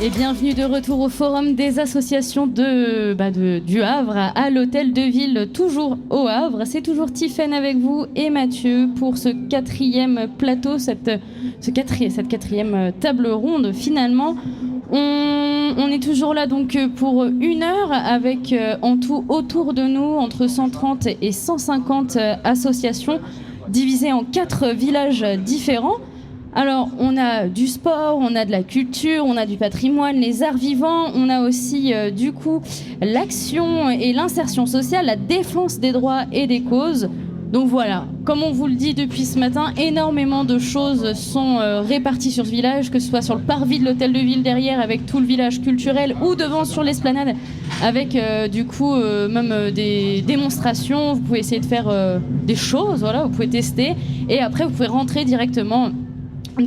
Et bienvenue de retour au Forum des associations du Havre à l'Hôtel de Ville, toujours au Havre. C'est toujours Tiffaine avec vous et Mathieu pour ce quatrième plateau, cette quatrième table ronde finalement. On est toujours là donc pour 1 heure avec en tout autour de nous entre 130 et 150 associations divisées en 4 villages différents. Alors, on a du sport, on a de la culture, on a du patrimoine, les arts vivants, on a aussi, du coup, l'action et l'insertion sociale, la défense des droits et des causes. Donc voilà, comme on vous le dit depuis ce matin, énormément de choses sont réparties sur ce village, que ce soit sur le parvis de l'hôtel de ville derrière, avec tout le village culturel, ou devant sur l'esplanade, avec même des démonstrations. Vous pouvez essayer de faire des choses, voilà, vous pouvez tester, et après vous pouvez rentrer directement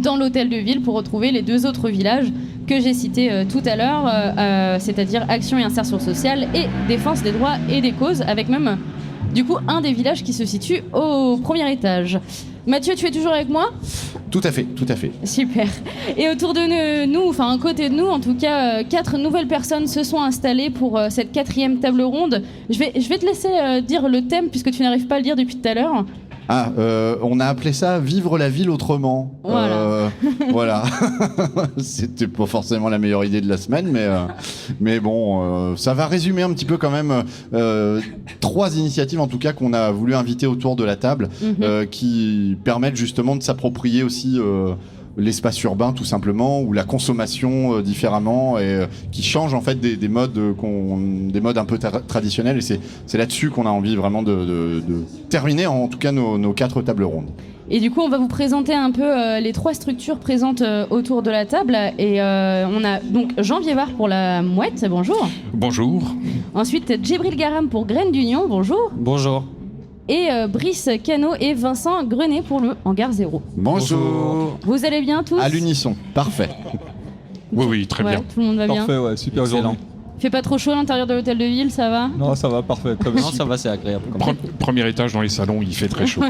dans l'hôtel de ville pour retrouver les 2 autres villages que j'ai cités tout à l'heure, c'est-à-dire Action et Insertion Sociale et Défense des droits et des causes, avec même du coup un des villages qui se situe au premier étage. Mathieu, tu es toujours avec moi ? Tout à fait, tout à fait. Super. Et autour de nous, enfin à côté de nous, en tout cas, 4 nouvelles personnes se sont installées pour cette 4e table ronde. Je vais te laisser dire le thème puisque tu n'arrives pas à le dire depuis tout à l'heure. On a appelé ça « Vivre la ville autrement ». Voilà. C'était pas forcément la meilleure idée de la semaine, mais bon, ça va résumer un petit peu quand même 3 initiatives en tout cas qu'on a voulu inviter autour de la table, qui permettent justement de s'approprier aussi l'espace urbain tout simplement, ou la consommation différemment, et qui change en fait des modes un peu traditionnels, et c'est là-dessus qu'on a envie vraiment de terminer en tout cas nos 4 tables rondes. Et du coup, on va vous présenter un peu les 3 structures présentes autour de la table. Et on a donc Jean Viévard pour la Mouette, bonjour. Bonjour. Ensuite, Djibril Garam pour Graines d'Union, bonjour. Bonjour. Et Brice Cano et Vincent Grenet pour le Hangar Zéro. Bonjour. Vous allez bien tous ? À l'unisson, parfait. Oui, très bien. Tout le monde va bien. Parfait, ouais, super Excellent. aujourd'hui. Il fait pas trop chaud à l'intérieur de l'hôtel de ville, ça va ? Non, ça va, parfait. Très bien. Non, ça va, c'est agréable. Premier étage dans les salons, il fait très chaud.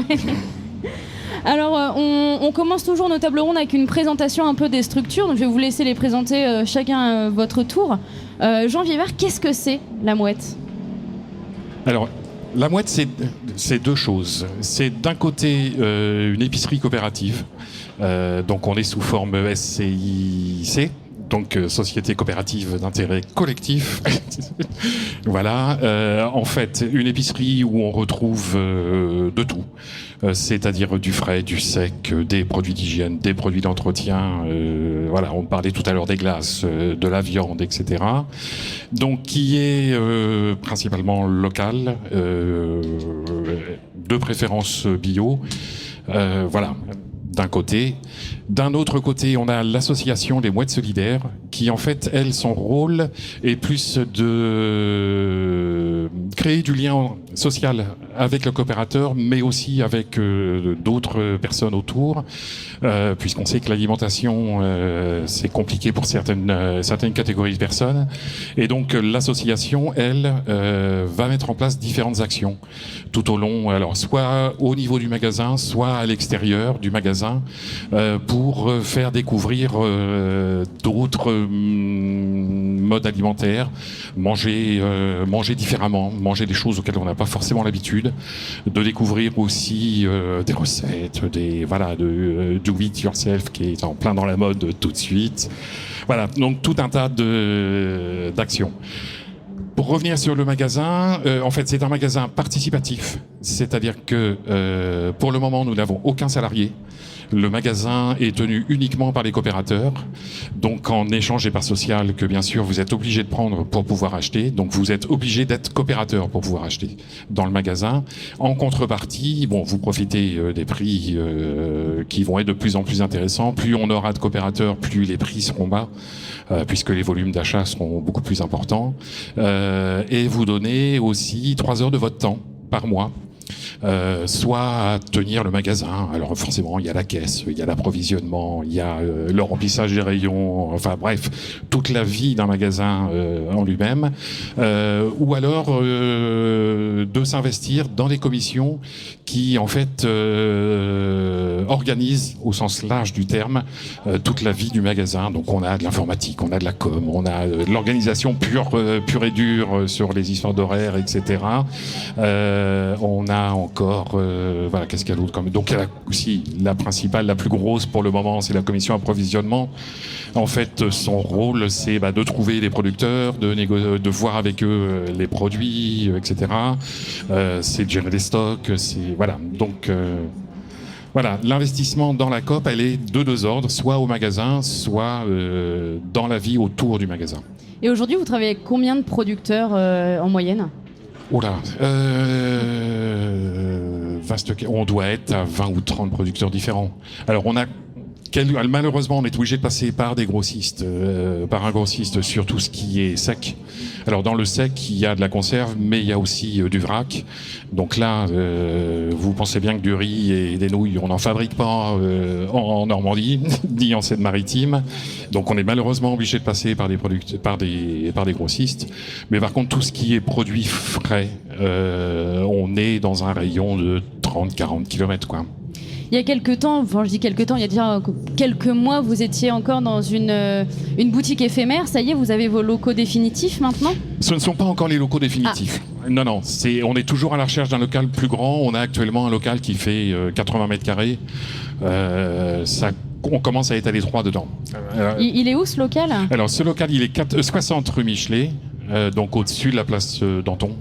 Alors, on commence toujours nos tables rondes avec une présentation un peu des structures. Donc, je vais vous laisser les présenter chacun votre tour. Jean Viévard, qu'est-ce que c'est la Mouette ? Alors, la Mouette, c'est 2 choses. C'est d'un côté une épicerie coopérative. Donc, on est sous forme SCIC. Donc, Société coopérative d'intérêt collectif. Voilà. En fait, une épicerie où on retrouve de tout. C'est-à-dire du frais, du sec, des produits d'hygiène, des produits d'entretien. Voilà, on parlait tout à l'heure des glaces, de la viande, etc. Donc, qui est principalement local, de préférence bio. Voilà. D'un côté. D'un autre côté, on a l'association des Mouettes Solidaires, qui en fait, elle, son rôle est plus de créer du lien social avec le coopérateur, mais aussi avec d'autres personnes autour, puisqu'on sait que l'alimentation, c'est compliqué pour certaines catégories de personnes. Et donc, l'association, elle, va mettre en place différentes actions tout au long, alors soit au niveau du magasin, soit à l'extérieur du magasin, pour faire découvrir d'autres modes alimentaires, manger différemment, manger des choses auxquelles on n'a pas forcément l'habitude, de découvrir aussi des recettes, do it yourself qui est en plein dans la mode tout de suite. Voilà, donc tout un tas d'actions. Pour revenir sur le magasin, en fait, c'est un magasin participatif, c'est-à-dire que pour le moment, nous n'avons aucun salarié. Le magasin est tenu uniquement par les coopérateurs, donc en échange des parts sociales que bien sûr vous êtes obligé de prendre pour pouvoir acheter. Donc vous êtes obligé d'être coopérateur pour pouvoir acheter dans le magasin. En contrepartie, bon, vous profitez des prix qui vont être de plus en plus intéressants. Plus on aura de coopérateurs, plus les prix seront bas, puisque les volumes d'achat seront beaucoup plus importants. Et vous donnez aussi 3 heures de votre temps par mois soit à tenir le magasin. Alors forcément, il y a la caisse, il y a l'approvisionnement, il y a le remplissage des rayons, enfin bref, toute la vie d'un magasin en lui-même. Ou alors de s'investir dans des commissions qui en fait organisent au sens large du terme toute la vie du magasin. Donc on a de l'informatique, on a de la com, on a de l'organisation pure et dure sur les histoires d'horaires, etc. On a encore, voilà, qu'est-ce qu'il y a d'autre comme... Donc il y a aussi la principale, la plus grosse pour le moment, c'est la commission approvisionnement. En fait, son rôle, c'est de trouver des producteurs, de voir avec eux les produits, etc. C'est de gérer les stocks, c'est voilà. Donc voilà, l'investissement dans la coop, elle est de deux ordres, soit au magasin, soit dans la vie autour du magasin. Et aujourd'hui, vous travaillez avec combien de producteurs en moyenne ? Oula, on doit être à 20 ou 30 producteurs différents. Alors malheureusement, on est obligé de passer par des grossistes, par un grossiste sur tout ce qui est sec. Alors dans le sec, il y a de la conserve, mais il y a aussi du vrac. Donc là, vous pensez bien que du riz et des nouilles, on n'en fabrique pas en Normandie, ni en Seine-Maritime. Donc on est malheureusement obligé de passer par des grossistes. Mais par contre, tout ce qui est produit frais, on est dans un rayon de 30-40 km, quoi. Il y a quelques temps, enfin je dis quelques temps, il y a déjà quelques mois, vous étiez encore dans une boutique éphémère. Ça y est, vous avez vos locaux définitifs maintenant ? Ce ne sont pas encore les locaux définitifs. Non, on est toujours à la recherche d'un local plus grand. On a actuellement un local qui fait 80 mètres carrés. On commence à être à l'étroit dedans. Il est où ce local ? Alors ce local, il est 60 rue Michelet, donc au-dessus de la place Danton,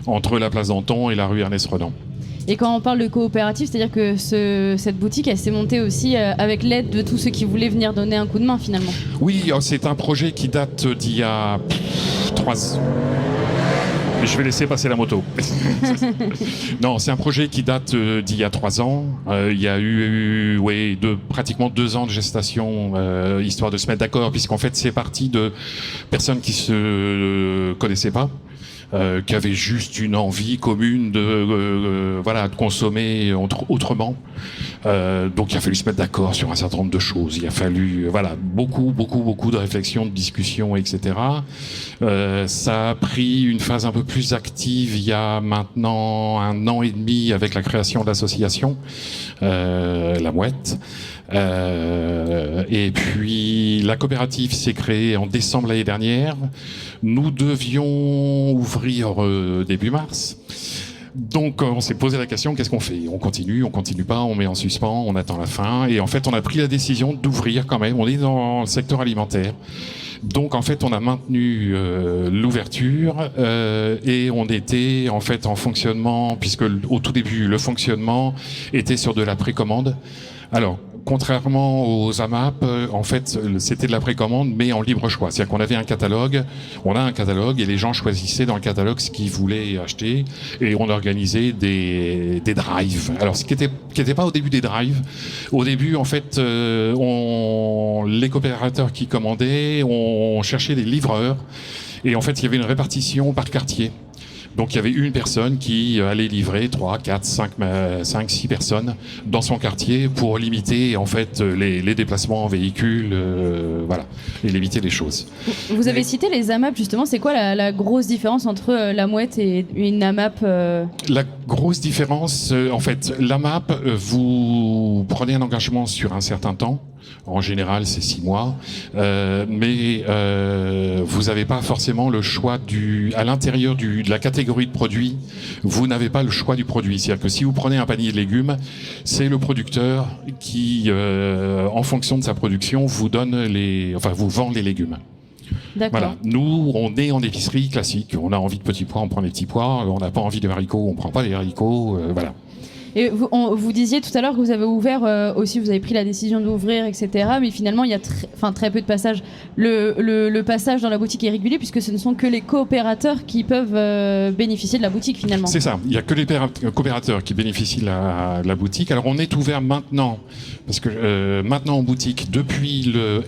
entre la place Danton et la rue Ernest-Renan. Et quand on parle de coopérative, c'est-à-dire que cette boutique, elle s'est montée aussi avec l'aide de tous ceux qui voulaient venir donner un coup de main, finalement. Oui, c'est un projet qui date d'il y a 3 ans. Je vais laisser passer la moto. Non, c'est un projet qui date d'il y a 3 ans. Il y a eu pratiquement 2 ans de gestation, histoire de se mettre d'accord, puisqu'en fait, c'est parti de personnes qui se connaissaient pas. Qui avait juste une envie commune de consommer autrement. Donc il a fallu se mettre d'accord sur un certain nombre de choses. Il a fallu beaucoup de réflexions, de discussions, etc. Ça a pris une phase un peu plus active il y a maintenant 1 an et demi avec la création de l'association La Mouette. Et puis la coopérative s'est créée en décembre l'année dernière. Nous devions ouvrir début mars. Donc on s'est posé la question, qu'est-ce qu'on fait ? On continue pas, on met en suspens, on attend la fin. Et en fait, on a pris la décision d'ouvrir quand même. On est dans le secteur alimentaire. Donc en fait, on a maintenu l'ouverture et on était en fait en fonctionnement, puisque au tout début, le fonctionnement était sur de la précommande. Alors, contrairement aux AMAP, en fait, c'était de la précommande, mais en libre choix. C'est-à-dire qu'on avait un catalogue, on a un catalogue, et les gens choisissaient dans le catalogue ce qu'ils voulaient acheter, et on organisait des drives. Alors, ce qui était pas au début des drives. Au début, en fait, les coopérateurs qui commandaient, on cherchait des livreurs, et en fait, il y avait une répartition par quartier. Donc il y avait une personne qui allait livrer 3, 4, 5, 6 personnes dans son quartier pour limiter en fait les déplacements en véhicule, et limiter les choses. Vous avez cité les AMAP justement, c'est quoi la grosse différence entre la Mouette et une AMAP La grosse différence, en fait, l'AMAP, vous prenez un engagement sur un certain temps. En général, c'est 6 mois, mais vous n'avez pas forcément le choix à l'intérieur de la catégorie de produits. Vous n'avez pas le choix du produit. C'est-à-dire que si vous prenez un panier de légumes, c'est le producteur qui, en fonction de sa production, vous vend les légumes. D'accord. Voilà. Nous, on est en épicerie classique. On a envie de petits pois, on prend des petits pois. On n'a pas envie de haricots, on prend pas les haricots. Voilà. Et vous disiez tout à l'heure que vous avez ouvert aussi, vous avez pris la décision d'ouvrir, etc. Mais finalement, il y a très peu de passages. Le passage dans la boutique est régulier puisque ce ne sont que les coopérateurs qui peuvent bénéficier de la boutique finalement. C'est ça, il n'y a que les coopérateurs qui bénéficient de la boutique. Alors on est ouvert maintenant, parce que maintenant en boutique,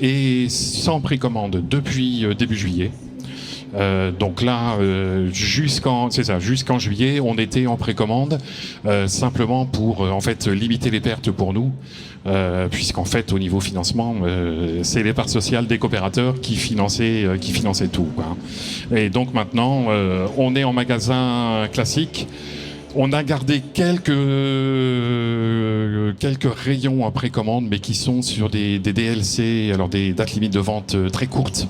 et sans précommande, depuis début juillet. Donc là, jusqu'en juillet, on était en précommande, simplement pour en fait limiter les pertes pour nous, puisqu'en fait au niveau financement, c'est les parts sociales des coopérateurs qui finançaient tout, quoi. Et donc maintenant, on est en magasin classique. On a gardé quelques rayons en précommande, mais qui sont sur des DLC, alors des dates limites de vente très courtes,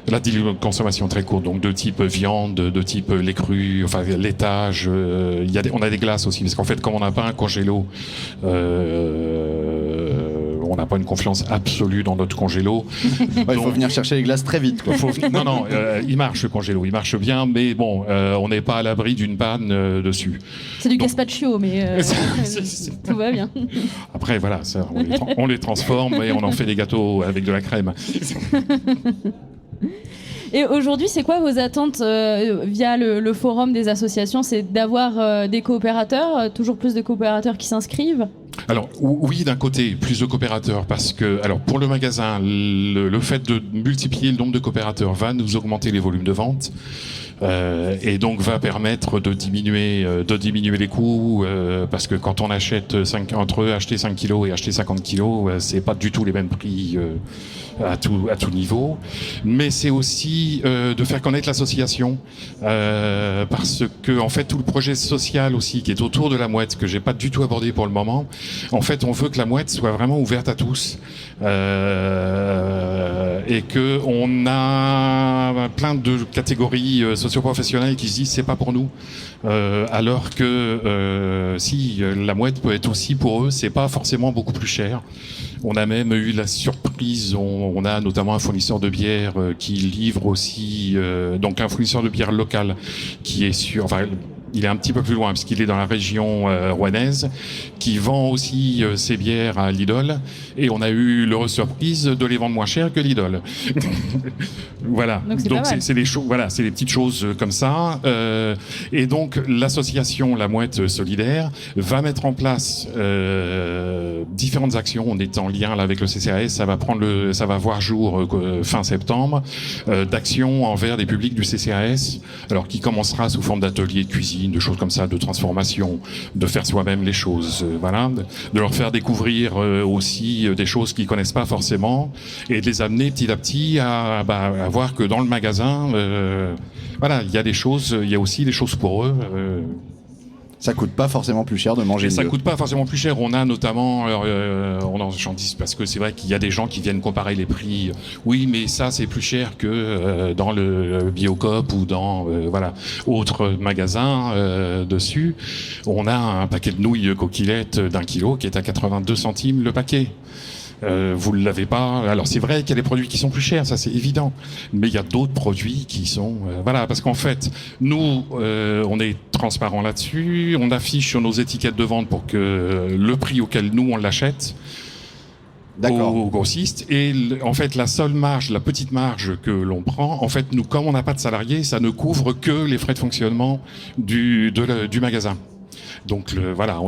la consommation très courte, donc de type viande, de type lait cru, enfin laitage. On a des glaces aussi, parce qu'en fait, comme on n'a pas un congélo, on n'a pas une confiance absolue dans notre congélo. Il faut venir chercher les glaces très vite, quoi. Non, il marche le congélo, il marche bien, mais bon, on n'est pas à l'abri d'une panne dessus. C'est du gazpacho, mais tout va bien. Après, voilà, on les transforme et on en fait des gâteaux avec de la crème. Et aujourd'hui, c'est quoi vos attentes via le forum des associations? C'est d'avoir des coopérateurs, toujours plus de coopérateurs qui s'inscrivent? Alors oui, d'un côté, plus de coopérateurs, parce que alors pour le magasin, le fait de multiplier le nombre de coopérateurs va nous augmenter les volumes de vente. Et donc va permettre de diminuer les coûts, parce que quand on achète entre acheter 5 kilos et acheter 50 kilos, c'est pas du tout les mêmes prix à tout niveau. Mais c'est aussi de faire connaître l'association, parce que en fait tout le projet social aussi qui est autour de la mouette, que j'ai pas du tout abordé pour le moment, en fait on veut que la mouette soit vraiment ouverte à tous, et que on a plein de catégories socio-professionnels qui se disent c'est pas pour nous, alors que si la mouette peut être aussi pour eux, c'est pas forcément beaucoup plus cher. On a même eu la surprise, on a notamment un fournisseur de bière qui livre aussi, donc un fournisseur de bière local qui est il est un petit peu plus loin parce qu'il est dans la région rouennaise, qui vend aussi ses bières à Lidl, et on a eu l'heureuse surprise de les vendre moins cher que Lidl. Voilà. Donc c'est des choses, voilà, c'est des petites choses comme ça. Et donc l'association La Mouette Solidaire va mettre en place différentes actions. On est en lien là avec le CCAS. Ça va voir jour fin septembre, d'actions envers des publics du CCAS. Alors qui commencera sous forme d'ateliers de cuisine, de choses comme ça, de transformation, de faire soi-même les choses, voilà, de leur faire découvrir aussi des choses qu'ils connaissent pas forcément, et de les amener petit à petit à voir que dans le magasin, voilà, il y a aussi des choses pour eux. Ça coûte pas forcément plus cher de manger mieux. Ça coûte pas forcément plus cher. On a notamment, j'en dis parce que c'est vrai qu'il y a des gens qui viennent comparer les prix. Oui, mais ça c'est plus cher que dans le Biocoop ou dans autres magasins dessus. On a un paquet de nouilles coquillettes d'1 kilo qui est à 82 centimes le paquet. Vous ne l'avez pas. Alors c'est vrai qu'il y a des produits qui sont plus chers, ça c'est évident. Mais il y a d'autres produits qui sont... voilà, parce qu'en fait, nous, on est transparent là-dessus. On affiche sur nos étiquettes de vente pour que le prix auquel nous on l'achète aux grossistes. Et en fait, la seule marge, la petite marge que l'on prend, en fait, nous, comme on n'a pas de salariés, ça ne couvre que les frais de fonctionnement du magasin. Donc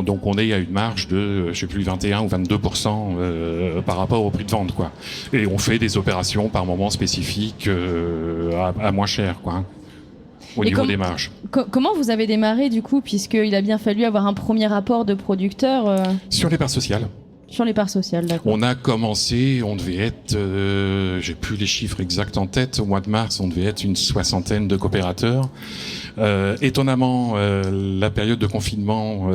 donc on est à une marge de, je sais plus, 21 ou 22% par rapport au prix de vente, quoi. Et on fait des opérations par moment spécifiques à moins cher, quoi, hein, au niveau des marges. Comment vous avez démarré du coup, puisqu'il a bien fallu avoir un premier rapport de producteur Sur les parts sociales. Sur les parts sociales, d'accord. On a commencé, on devait être, j'ai plus les chiffres exacts en tête, au mois de mars, on devait être une 60aine de coopérateurs. Étonnamment, la période de confinement,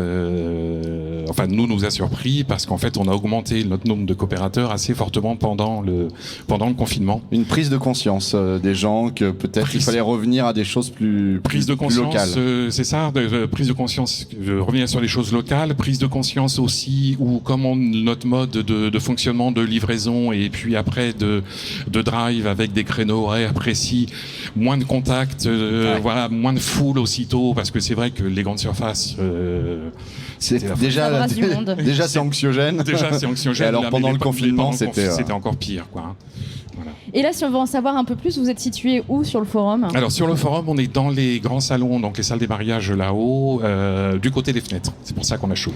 nous a surpris parce qu'en fait, on a augmenté notre nombre de coopérateurs assez fortement pendant le confinement. Une prise de conscience des gens que peut-être il fallait revenir à des choses plus locales. C'est ça, prise de conscience, revenir sur les choses locales, prise de conscience aussi où comment notre mode de fonctionnement de livraison et puis après de drive avec des créneaux horaires précis, moins de contacts, moins de foule aussitôt, parce que c'est vrai que les grandes surfaces déjà c'est anxiogène. Et alors pendant le confinement c'était encore pire, quoi. Voilà. Et là, si on veut en savoir un peu plus, vous êtes situé où sur le forum ? Alors sur le forum, on est dans les grands salons, donc les salles des mariages là-haut, du côté des fenêtres. C'est pour ça qu'on a chaud.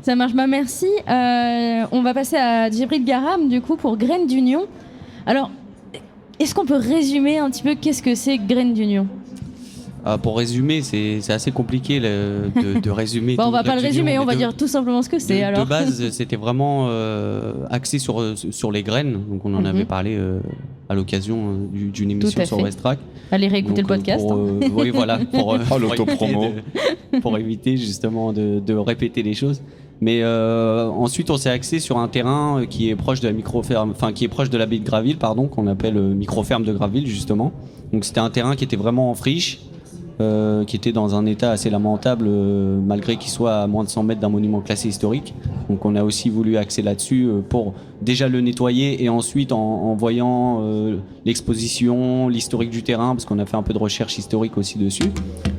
Ça marche. Merci. On va passer à Djibril Garam du coup pour Graines d'Union. Alors, est-ce qu'on peut résumer un petit peu qu'est-ce que c'est Graines d'Union ? Pour résumer, c'est assez compliqué de résumer. On va pas le résumer, on va dire tout simplement ce que c'est. Alors. De base, c'était vraiment axé sur les graines. Donc on en avait parlé à l'occasion d'une émission sur Westrack. Allez réécouter le podcast. Oui, voilà. L'autopromo. Pour éviter justement de répéter les choses. Mais ensuite, on s'est axé sur un terrain qui est proche de la microferme, enfin qui est proche de l'abbaye de Graville, pardon, qu'on appelle microferme de Graville justement. Donc c'était un terrain qui était vraiment en friche. Qui était dans un état assez lamentable malgré qu'il soit à moins de 100 mètres d'un monument classé historique. Donc on a aussi voulu axer là-dessus pour déjà le nettoyer et ensuite en voyant l'exposition, l'historique du terrain, parce qu'on a fait un peu de recherche historique aussi dessus,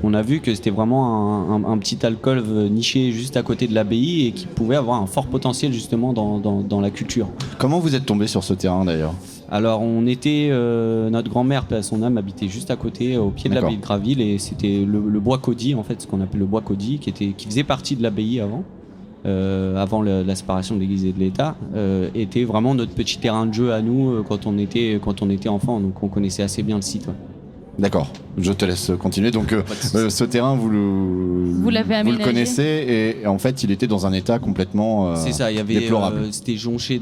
on a vu que c'était vraiment un petit alcôve niché juste à côté de l'abbaye et qui pouvait avoir un fort potentiel justement dans la culture. Comment vous êtes tombé sur ce terrain d'ailleurs ? Alors on était, notre grand-mère, paix à son âme, habitait juste à côté, au pied de l'abbaye de Graville, et c'était le bois Caudy, en fait, ce qu'on appelle le bois Caudy, qui faisait partie de l'abbaye avant la séparation de l'Église et de l'État, était vraiment notre petit terrain de jeu à nous quand on était enfant, donc on connaissait assez bien le site. Ouais. D'accord, je te laisse continuer. Donc ce terrain, vous le connaissez et en fait il était dans un état complètement c'est ça, il y avait déplorable. C'était jonché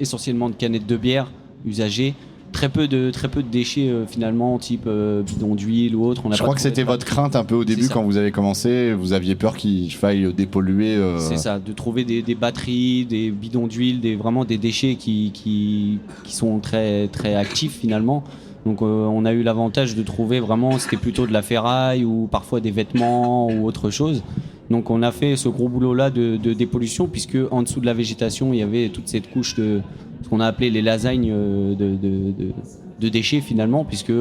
essentiellement de canettes de bière usagées. Très peu de déchets finalement, type bidon d'huile ou autre. Je crois que c'était votre crainte un peu au début quand vous avez commencé. Vous aviez peur qu'il faille dépolluer. C'est ça, de trouver des batteries, des bidons d'huile, vraiment des déchets qui sont très, très actifs finalement. Donc on a eu l'avantage de trouver vraiment, c'était plutôt de la ferraille ou parfois des vêtements ou autre chose. Donc on a fait ce gros boulot-là de dépollution, puisque en dessous de la végétation, il y avait toute cette couche de ce qu'on a appelé les lasagnes de déchets finalement, puisque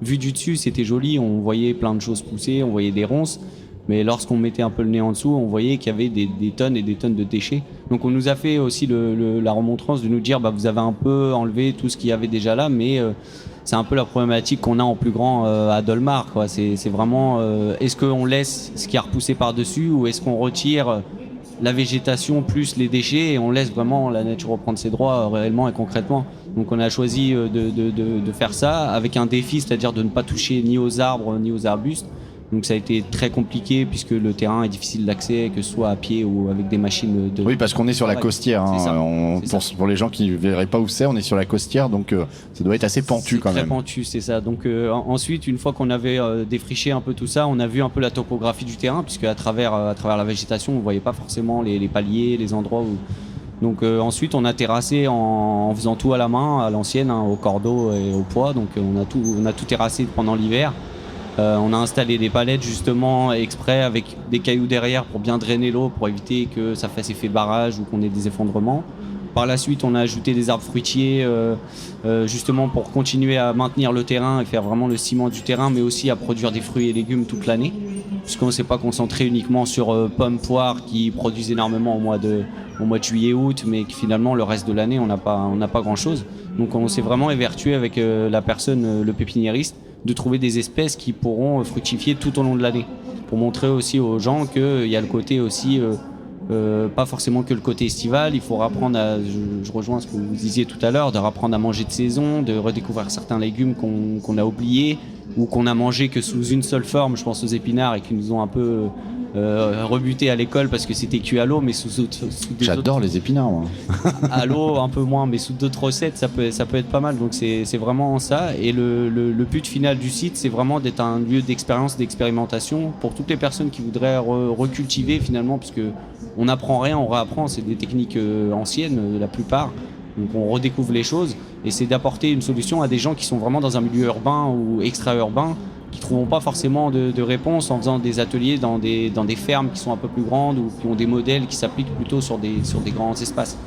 vu du dessus, c'était joli, on voyait plein de choses pousser, on voyait des ronces, mais lorsqu'on mettait un peu le nez en dessous, on voyait qu'il y avait des tonnes et des tonnes de déchets. Donc on nous a fait aussi la remontrance de nous dire, vous avez un peu enlevé tout ce qu'il y avait déjà là, mais c'est un peu la problématique qu'on a en plus grand à Dolmar, quoi. C'est vraiment, est-ce qu'on laisse ce qui a repoussé par-dessus, ou est-ce qu'on retire la végétation plus les déchets et on laisse vraiment la nature reprendre ses droits réellement et concrètement. Donc on a choisi de faire ça avec un défi, c'est-à-dire de ne pas toucher ni aux arbres ni aux arbustes. Donc ça a été très compliqué puisque le terrain est difficile d'accès, que ce soit à pied ou avec des machines de... Oui, parce qu'on est sur la costière. Pour les gens qui ne verraient pas où c'est, on est sur la costière, donc ça doit être assez pentu quand même. Très pentu, c'est ça. Donc ensuite, une fois qu'on avait défriché un peu tout ça, on a vu un peu la topographie du terrain, puisque à travers la végétation, on ne voyait pas forcément les paliers, les endroits où... Donc ensuite, on a terrassé en faisant tout à la main, à l'ancienne, au cordeau et au poids. Donc on a tout terrassé pendant l'hiver. On a installé des palettes justement exprès avec des cailloux derrière pour bien drainer l'eau, pour éviter que ça fasse effet barrage ou qu'on ait des effondrements. Par la suite, on a ajouté des arbres fruitiers justement pour continuer à maintenir le terrain et faire vraiment le ciment du terrain, mais aussi à produire des fruits et légumes toute l'année, puisqu'on ne s'est pas concentré uniquement sur pommes, poires qui produisent énormément au mois de juillet-août, mais que finalement le reste de l'année on n'a pas grand-chose. Donc on s'est vraiment évertué avec la personne, le pépiniériste, de trouver des espèces qui pourront fructifier tout au long de l'année, pour montrer aussi aux gens qu'il y a le côté aussi, pas forcément que le côté estival, il faut apprendre je rejoins ce que vous disiez tout à l'heure, de apprendre à manger de saison, de redécouvrir certains légumes qu'on a oubliés ou qu'on a mangé que sous une seule forme, je pense aux épinards, et qui nous ont un peu rebuté à l'école parce que c'était cuit à l'eau, mais sous J'adore les épinards, moi. À l'eau un peu moins, mais sous d'autres recettes ça peut être pas mal. Donc c'est vraiment ça, et le but final du site, c'est vraiment d'être un lieu d'expérience, d'expérimentation pour toutes les personnes qui voudraient recultiver finalement, puisque on n'apprend rien, on réapprend, c'est des techniques anciennes la plupart. Donc on redécouvre les choses, et c'est d'apporter une solution à des gens qui sont vraiment dans un milieu urbain ou extra-urbain, qui ne trouveront pas forcément de réponse en faisant des ateliers dans des fermes qui sont un peu plus grandes ou qui ont des modèles qui s'appliquent plutôt sur des grands espaces.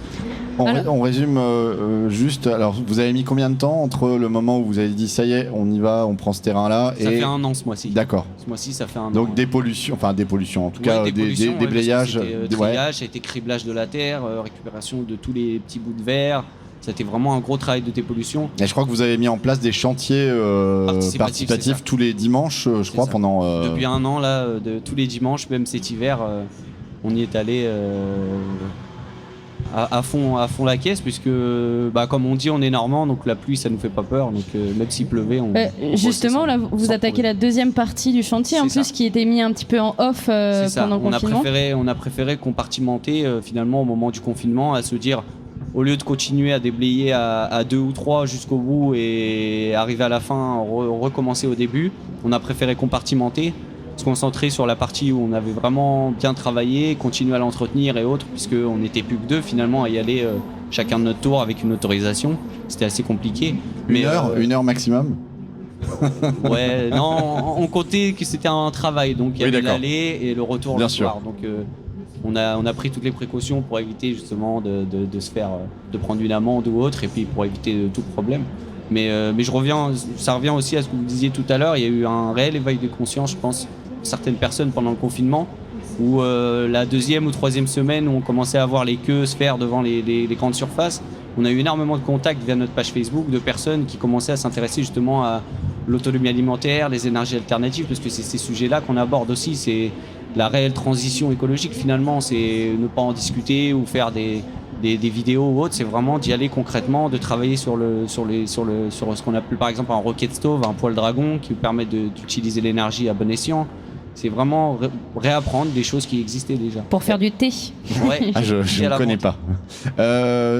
On résume juste, alors vous avez mis combien de temps entre le moment où vous avez dit ça y est, on y va, on prend ce terrain-là Ça fait 1 an ce mois-ci. D'accord. Ce mois-ci ça fait 1 an. Donc dépollution en tout cas, déblayages. Triage, ça a été criblage de la terre, récupération de tous les petits bouts de verre. C'était vraiment un gros travail de dépollution. Et je crois que vous avez mis en place des chantiers participatifs tous les dimanches, je crois, pendant... Depuis 1 an, là, tous les dimanches, même cet hiver, on y est allé à fond la caisse, puisque comme on dit, on est normand, donc la pluie ça nous fait pas peur, donc même s'il pleuvait justement là vous attaquez la deuxième partie du chantier en plus qui était mis un petit peu en off pendant le confinement. On a préféré compartimenter finalement au moment du confinement, à se dire au lieu de continuer à déblayer à 2 ou 3 jusqu'au bout et arriver à la fin, recommencer au début, on a préféré compartimenter, se concentrer sur la partie où on avait vraiment bien travaillé, continuer à l'entretenir et autres, puisqu'on n'était plus que 2 finalement à y aller chacun de notre tour avec une autorisation. C'était assez compliqué. Une heure maximum. Ouais, non, on comptait que c'était un travail, donc il y avait l'aller et le retour le soir. Donc on a pris toutes les précautions pour éviter justement de se faire, de prendre une amende ou autre, et puis pour éviter tout problème. Mais ça revient aussi à ce que vous disiez tout à l'heure, il y a eu un réel éveil de conscience, je pense, certaines personnes pendant le confinement, où la 2e ou 3e semaine où on commençait à voir les queues se faire devant les grandes surfaces, on a eu énormément de contacts via notre page Facebook de personnes qui commençaient à s'intéresser justement à l'autonomie alimentaire, les énergies alternatives, parce que c'est ces sujets-là qu'on aborde aussi, c'est la réelle transition écologique finalement, c'est ne pas en discuter ou faire des vidéos ou autres, c'est vraiment d'y aller concrètement, de travailler sur ce qu'on appelle par exemple un rocket stove, un poêle dragon qui vous permet d'utiliser l'énergie à bon escient. C'est vraiment réapprendre des choses qui existaient déjà. Pour faire du thé. Ouais. Je ne connais pas.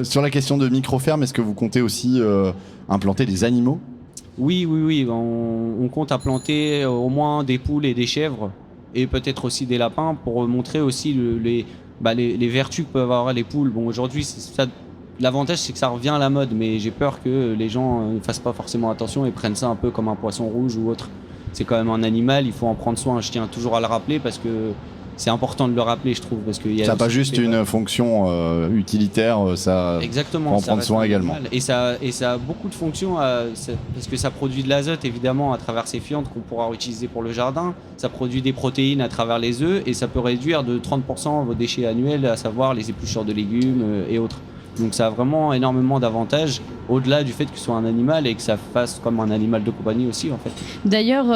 Sur la question de micro-ferme, est-ce que vous comptez aussi implanter des animaux ? Oui. On compte implanter au moins des poules et des chèvres, et peut-être aussi des lapins, pour montrer aussi les vertus que peuvent avoir les poules. Bon, aujourd'hui, l'avantage c'est que ça revient à la mode, mais j'ai peur que les gens ne fassent pas forcément attention et prennent ça un peu comme un poisson rouge ou autre. C'est quand même un animal, il faut en prendre soin. Je tiens toujours à le rappeler parce que c'est important de le rappeler, je trouve. Parce que ça n'a pas juste une fonction utilitaire, ça exactement, faut en prendre soin également. Et ça a beaucoup de fonctions, parce que ça produit de l'azote évidemment à travers ces fientes qu'on pourra utiliser pour le jardin. Ça produit des protéines à travers les œufs et ça peut réduire de 30% vos déchets annuels, à savoir les épluchures de légumes et autres. Donc ça a vraiment énormément d'avantages, au-delà du fait que ce soit un animal et que ça fasse comme un animal de compagnie aussi en fait. D'ailleurs,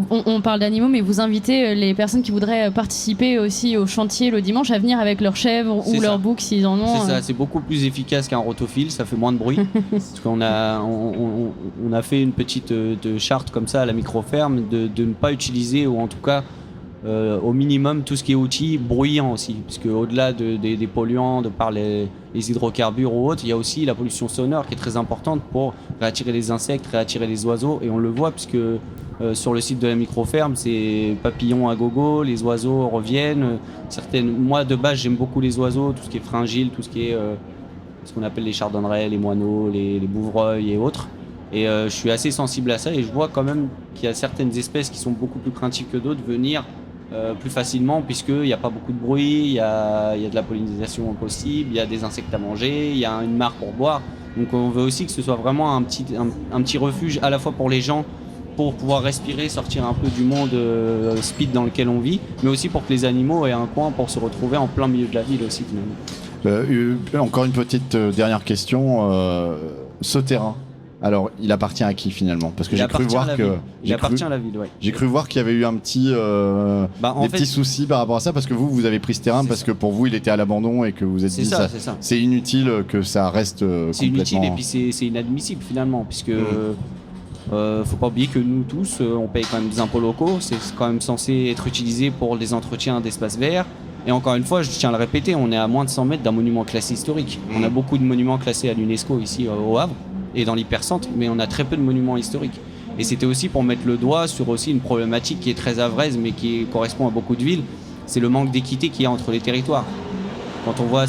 on parle d'animaux, mais vous invitez les personnes qui voudraient participer aussi au chantier le dimanche à venir avec leurs chèvres ou leurs boucs s'ils en ont. C'est ça, c'est beaucoup plus efficace qu'un rotophile, ça fait moins de bruit. Parce qu'on a fait une petite charte comme ça à la micro-ferme de ne pas utiliser, ou en tout cas au minimum tout ce qui est outils bruyants aussi, puisque au-delà des polluants de par les hydrocarbures ou autres, il y a aussi la pollution sonore qui est très importante pour réattirer les insectes, réattirer les oiseaux, et on le voit puisque sur le site de la micro-ferme c'est papillons à gogo, les oiseaux reviennent. Moi de base j'aime beaucoup les oiseaux, tout ce qui est fringilles, tout ce qui est ce qu'on appelle les chardonnerets, les moineaux, les bouvreuils et autres. Et je suis assez sensible à ça, et je vois quand même qu'il y a certaines espèces qui sont beaucoup plus craintives que d'autres venir plus facilement, puisqu'il n'y a pas beaucoup de bruit, il y a de la pollinisation possible, il y a des insectes à manger, il y a une mare pour boire. Donc on veut aussi que ce soit vraiment un petit refuge à la fois pour les gens, pour pouvoir respirer, sortir un peu du monde speed dans lequel on vit, mais aussi pour que les animaux aient un coin pour se retrouver en plein milieu de la ville aussi finalement. Encore une petite dernière question. Ce terrain, alors, il appartient à qui finalement ? Parce que j'ai cru voir que il appartient à la ville, ouais. J'ai cru voir qu'il y avait eu un petit petits soucis par rapport à ça, parce que vous avez pris ce terrain parce que pour vous il était à l'abandon et que vous êtes dit ça. C'est inutile que ça reste complètement. C'est inutile et puis c'est inadmissible finalement, puisque faut pas oublier que nous tous on paye quand même des impôts locaux, c'est quand même censé être utilisé pour les entretiens d'espaces verts. Et encore une fois, je tiens à le répéter, on est à moins de 100 mètres d'un monument classé historique. On a beaucoup de monuments classés à l'UNESCO ici au Havre et dans l'hypercentre, mais on a très peu de monuments historiques. Et c'était aussi pour mettre le doigt sur aussi une problématique qui est très avraise, mais qui correspond à beaucoup de villes, c'est le manque d'équité qu'il y a entre les territoires. Quand on voit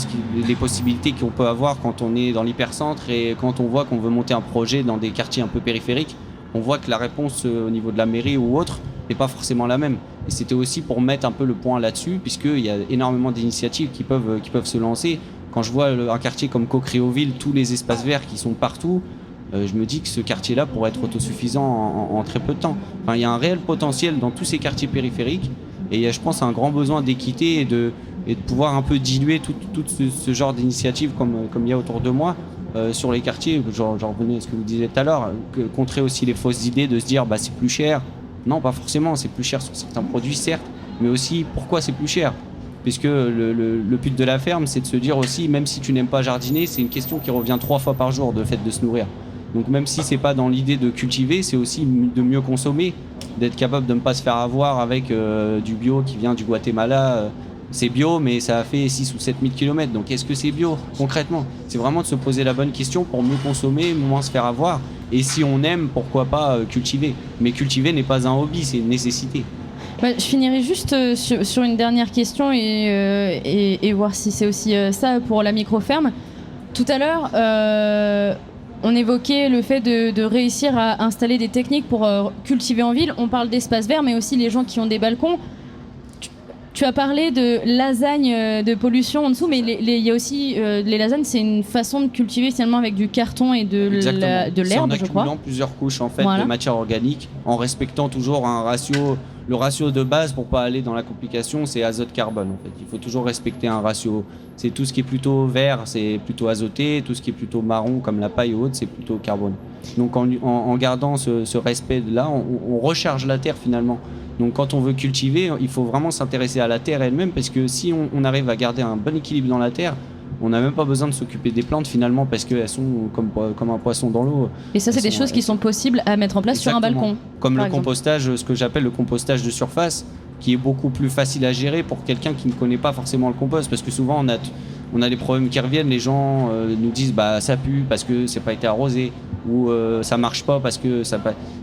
les possibilités qu'on peut avoir quand on est dans l'hypercentre, et quand on voit qu'on veut monter un projet dans des quartiers un peu périphériques, on voit que la réponse au niveau de la mairie ou autre n'est pas forcément la même. Et c'était aussi pour mettre un peu le point là-dessus, puisqu'il y a énormément d'initiatives qui peuvent se lancer. Quand je vois un quartier comme Caucriauville, tous les espaces verts qui sont partout, je me dis que ce quartier-là pourrait être autosuffisant en très peu de temps. Enfin, il y a un réel potentiel dans tous ces quartiers périphériques, et il y a, je pense, un grand besoin d'équité et de pouvoir un peu diluer tout ce genre d'initiatives comme il y a autour de moi sur les quartiers. J'en revenais à ce que vous disiez tout à l'heure, contrer aussi les fausses idées de se dire c'est plus cher. Non, pas forcément, c'est plus cher sur certains produits, certes, mais aussi pourquoi c'est plus cher. puisque le but de la ferme, c'est de se dire aussi, même si tu n'aimes pas jardiner, c'est une question qui revient 3 fois par jour, de fait de se nourrir. Donc même si c'est pas dans l'idée de cultiver, c'est aussi de mieux consommer, d'être capable de ne pas se faire avoir avec du bio qui vient du Guatemala. C'est bio, mais ça a fait 6 ou 7 000 km. Donc est-ce que c'est bio concrètement? C'est vraiment de se poser la bonne question pour mieux consommer, moins se faire avoir. Et si on aime, pourquoi pas cultiver? Mais cultiver n'est pas un hobby, c'est une nécessité. Je finirai juste sur une dernière question et voir si c'est aussi ça pour la micro-ferme. Tout à l'heure, on évoquait le fait de réussir à installer des techniques pour cultiver en ville. On parle d'espaces verts, mais aussi les gens qui ont des balcons. Tu as parlé de lasagne de pollution en dessous, mais il y a aussi les lasagnes, c'est une façon de cultiver finalement avec du carton et de l'herbe, je crois. En accumulant plusieurs couches en fait, de matière organique, en respectant toujours un ratio. Le ratio de base, pour pas aller dans la complication, c'est azote-carbone en fait. Il faut toujours respecter un ratio. C'est tout ce qui est plutôt vert, c'est plutôt azoté. Tout ce qui est plutôt marron, comme la paille ou autre, c'est plutôt carbone. Donc en gardant ce respect-là, on recharge la terre finalement. Donc quand on veut cultiver, il faut vraiment s'intéresser à la terre elle-même, parce que si on arrive à garder un bon équilibre dans la terre, on n'a même pas besoin de s'occuper des plantes finalement, parce qu'elles sont comme un poisson dans l'eau. Et ça, c'est des choses qui sont possibles à mettre en place sur un balcon. Comme le compostage, ce que j'appelle le compostage de surface, qui est beaucoup plus facile à gérer pour quelqu'un qui ne connaît pas forcément le compost, parce que souvent on a des problèmes qui reviennent, les gens nous disent ça pue parce que c'est pas été arrosé, ou ça marche pas parce que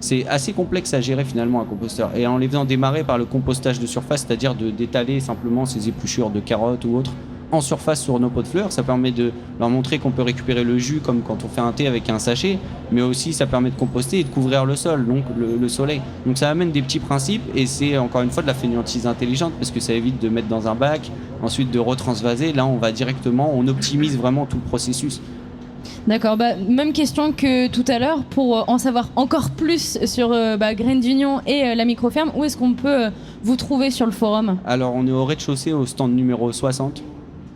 c'est assez complexe à gérer finalement un composteur. Et en les faisant démarrer par le compostage de surface, c'est-à-dire d'étaler simplement ces épluchures de carottes ou autres en surface sur nos pots de fleurs, ça permet de leur montrer qu'on peut récupérer le jus comme quand on fait un thé avec un sachet, mais aussi ça permet de composter et de couvrir le sol, donc le soleil. Donc ça amène des petits principes, et c'est encore une fois de la fainéantise intelligente, parce que ça évite de mettre dans un bac, ensuite de retransvaser. Là on va directement, on optimise vraiment tout le processus. D'accord, même question que tout à l'heure, pour en savoir encore plus sur Graines d'Union et la microferme, où est-ce qu'on peut vous trouver sur le forum? Alors on est au rez-de-chaussée, au stand numéro 60.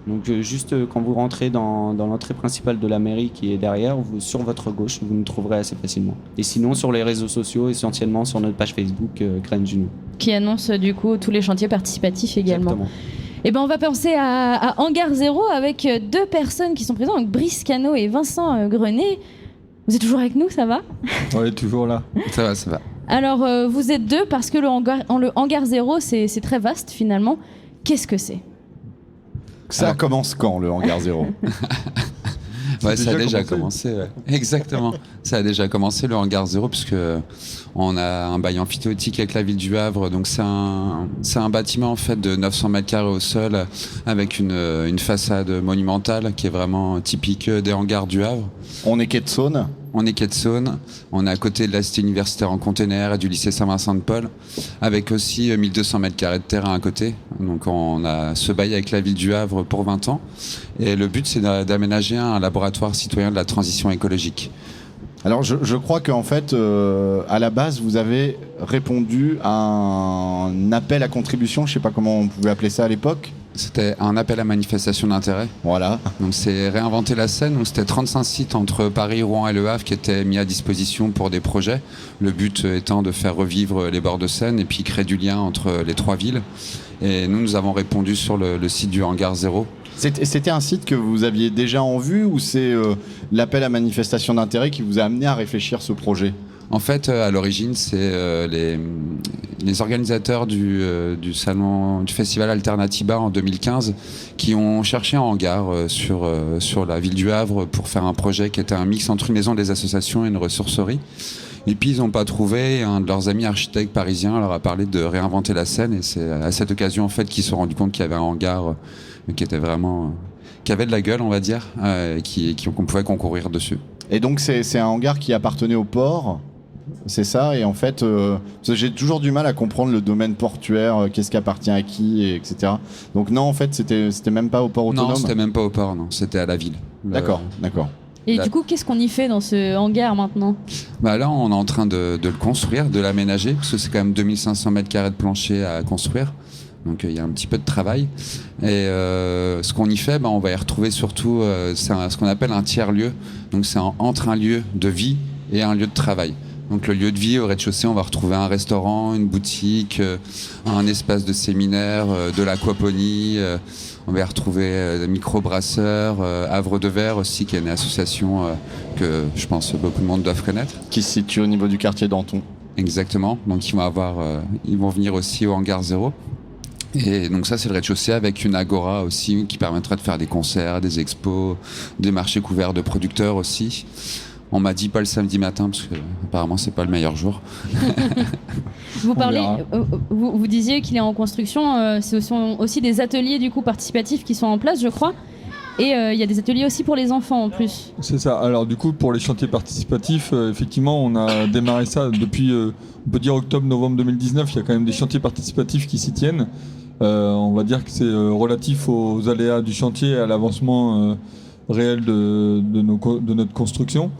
Donc juste quand vous rentrez dans l'entrée principale de la mairie qui est derrière, sur votre gauche, vous nous trouverez assez facilement. Et sinon sur les réseaux sociaux, essentiellement sur notre page Facebook Graines d'Union. Qui annonce du coup tous les chantiers participatifs également. Exactement. Et on va penser à Hangar Zéro avec 2 personnes qui sont présentes, donc Brice Cano et Vincent Grenet. Vous êtes toujours avec nous, ça va? Oui, toujours là. Ça va. Alors vous êtes 2 parce que le Hangar Zéro, c'est très vaste finalement. Qu'est-ce que c'est? Ça commence quand, le Hangar Zéro? Ouais, ça a déjà commencé. Ouais. Exactement. Ça a déjà commencé, le Hangar Zéro, puisque on a un bail amphithéotique avec la ville du Havre. Donc c'est un bâtiment en fait de 900 mètres carrés au sol, avec une façade monumentale qui est vraiment typique des hangars du Havre. On est quai de Saône. On est quai de Saône. On est à côté de la cité universitaire en container et du lycée Saint-Vincent-de-Paul, avec aussi 1200 mètres carrés de terrain à côté. Donc on a ce bail avec la ville du Havre pour 20 ans. Et le but, c'est d'aménager un laboratoire citoyen de la transition écologique. Alors je crois qu'en fait, à la base, vous avez répondu à un appel à contribution, je ne sais pas comment on pouvait appeler ça à l'époque. C'était un appel à manifestation d'intérêt. Voilà. Donc c'est réinventer la Seine. Donc c'était 35 sites entre Paris, Rouen et Le Havre qui étaient mis à disposition pour des projets. Le but étant de faire revivre les bords de Seine et puis créer du lien entre les 3 villes. Et nous avons répondu sur le site du Hangar Zéro. C'était un site que vous aviez déjà en vue, ou c'est l'appel à manifestation d'intérêt qui vous a amené à réfléchir ce projet? En fait, à l'origine, c'est les organisateurs du festival Alternatiba en 2015 qui ont cherché un hangar sur la ville du Havre pour faire un projet qui était un mix entre une maison des associations et une ressourcerie. Et puis ils n'ont pas trouvé. Un de leurs amis architectes parisiens leur a parlé de réinventer la Seine, et c'est à cette occasion en fait qu'ils se sont rendus compte qu'il y avait un hangar qui était vraiment qui avait de la gueule, on va dire, qu'on pouvait concourir dessus. Et donc c'est un hangar qui appartenait au port, c'est ça? Et en fait, j'ai toujours du mal à comprendre le domaine portuaire, qu'est-ce qui appartient à qui, etc. Donc non, en fait, c'était même pas au port autonome? Non, c'était même pas au port, non, c'était à la ville. D'accord. Et du coup, qu'est-ce qu'on y fait dans ce hangar maintenant? Là, on est en train de le construire, de l'aménager, parce que c'est quand même 2500 mètres carrés de plancher à construire. Donc il y a un petit peu de travail. Et ce qu'on y fait, on va y retrouver surtout ce qu'on appelle un tiers-lieu. Donc c'est entre un lieu de vie et un lieu de travail. Donc le lieu de vie, au rez-de-chaussée, on va retrouver un restaurant, une boutique, un espace de séminaire, de l'aquaponie. On va y retrouver des microbrasseurs, Havre de Verre aussi, qui est une association que je pense beaucoup de monde doivent connaître. Qui se situe au niveau du quartier Danton. Exactement. Donc ils vont venir aussi au Hangar 0. Et donc ça, c'est le rez-de-chaussée avec une agora aussi qui permettra de faire des concerts, des expos, des marchés couverts de producteurs aussi. On m'a dit pas le samedi matin parce que apparemment c'est pas le meilleur jour. Vous disiez qu'il est en construction. Ce sont aussi des ateliers du coup participatifs qui sont en place, je crois. Et il y a des ateliers aussi pour les enfants en plus. C'est ça. Alors du coup, pour les chantiers participatifs, effectivement, on a démarré ça depuis, on peut dire octobre-novembre 2019. Il y a quand même des chantiers participatifs qui s'y tiennent. On va dire que c'est relatif aux aléas du chantier et à l'avancement réel de notre construction.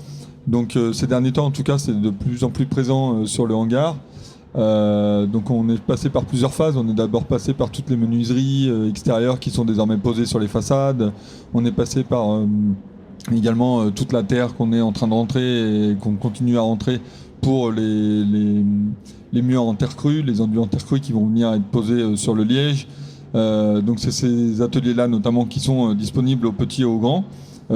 Donc ces derniers temps, en tout cas, c'est de plus en plus présent sur le hangar. Donc on est passé par plusieurs phases. On est d'abord passé par toutes les menuiseries extérieures qui sont désormais posées sur les façades. On est passé par également toute la terre qu'on est en train de rentrer et qu'on continue à rentrer pour les murs en terre crue, les enduits en terre crue qui vont venir être posés sur le liège. Donc c'est ces ateliers-là notamment qui sont disponibles aux petits et aux grands.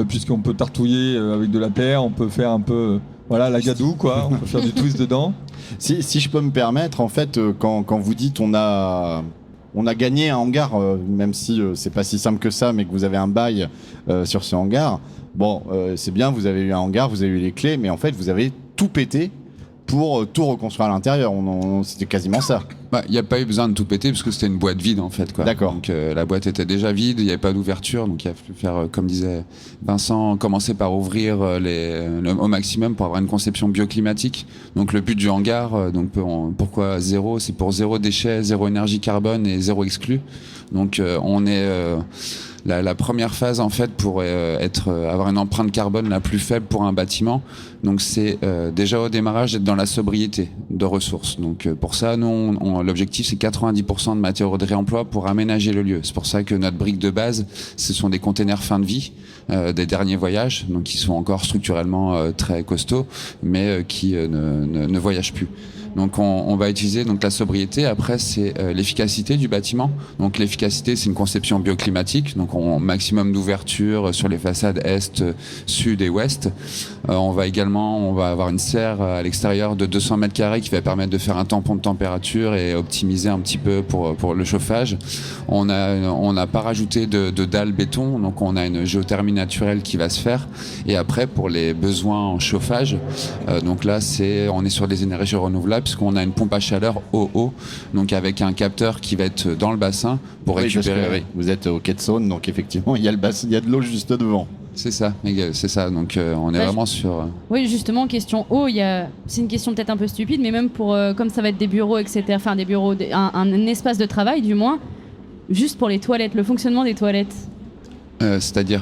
Puisqu'on peut tartouiller avec de la terre, on peut faire un peu la gadoue, quoi. On peut faire du twist dedans. Si je peux me permettre, en fait, quand vous dites on a gagné un hangar, même si c'est pas si simple que ça, mais que vous avez un bail sur ce hangar, c'est bien, vous avez eu un hangar, vous avez eu les clés, mais en fait vous avez tout pété pour tout reconstruire à l'intérieur. C'était quasiment ça. Il n'y a pas eu besoin de tout péter parce que c'était une boîte vide en fait, quoi. D'accord. Donc la boîte était déjà vide, il n'y avait pas d'ouverture, donc il a fallu faire, comme disait Vincent, commencer par ouvrir au maximum pour avoir une conception bioclimatique. Donc le but du hangar, pourquoi zéro ? C'est pour zéro déchet, zéro énergie carbone et zéro exclu. Donc on est la première phase en fait pour avoir une empreinte carbone la plus faible pour un bâtiment. Donc c'est déjà au démarrage d'être dans la sobriété de ressources. Donc pour ça, nous, l'objectif c'est 90% de matériaux de réemploi pour aménager le lieu. C'est pour ça que notre brique de base, ce sont des containers fin de vie des derniers voyages, donc qui sont encore structurellement très costauds, mais qui ne voyagent plus. Donc on va utiliser la sobriété. Après c'est l'efficacité du bâtiment. Donc l'efficacité c'est une conception bioclimatique. Donc maximum d'ouverture sur les façades est, sud et ouest. On va avoir une serre à l'extérieur de 200 mètres carrés qui va permettre de faire un tampon de température et optimiser un petit peu pour le chauffage. On n'a pas rajouté de dalles béton. Donc on a une géothermie naturelle qui va se faire. Et après pour les besoins en chauffage, donc là on est sur des énergies renouvelables puisqu'on a une pompe à chaleur eau, donc avec un capteur qui va être dans le bassin pour récupérer. Vous êtes au quai de Saône, donc effectivement, il y a de l'eau juste devant. C'est ça. Donc on est vraiment sur. Oui, justement, question eau, c'est une question peut-être un peu stupide, mais même pour comme ça va être des bureaux, etc. Enfin, des bureaux, un espace de travail, du moins, juste pour les toilettes, le fonctionnement des toilettes. C'est-à-dire,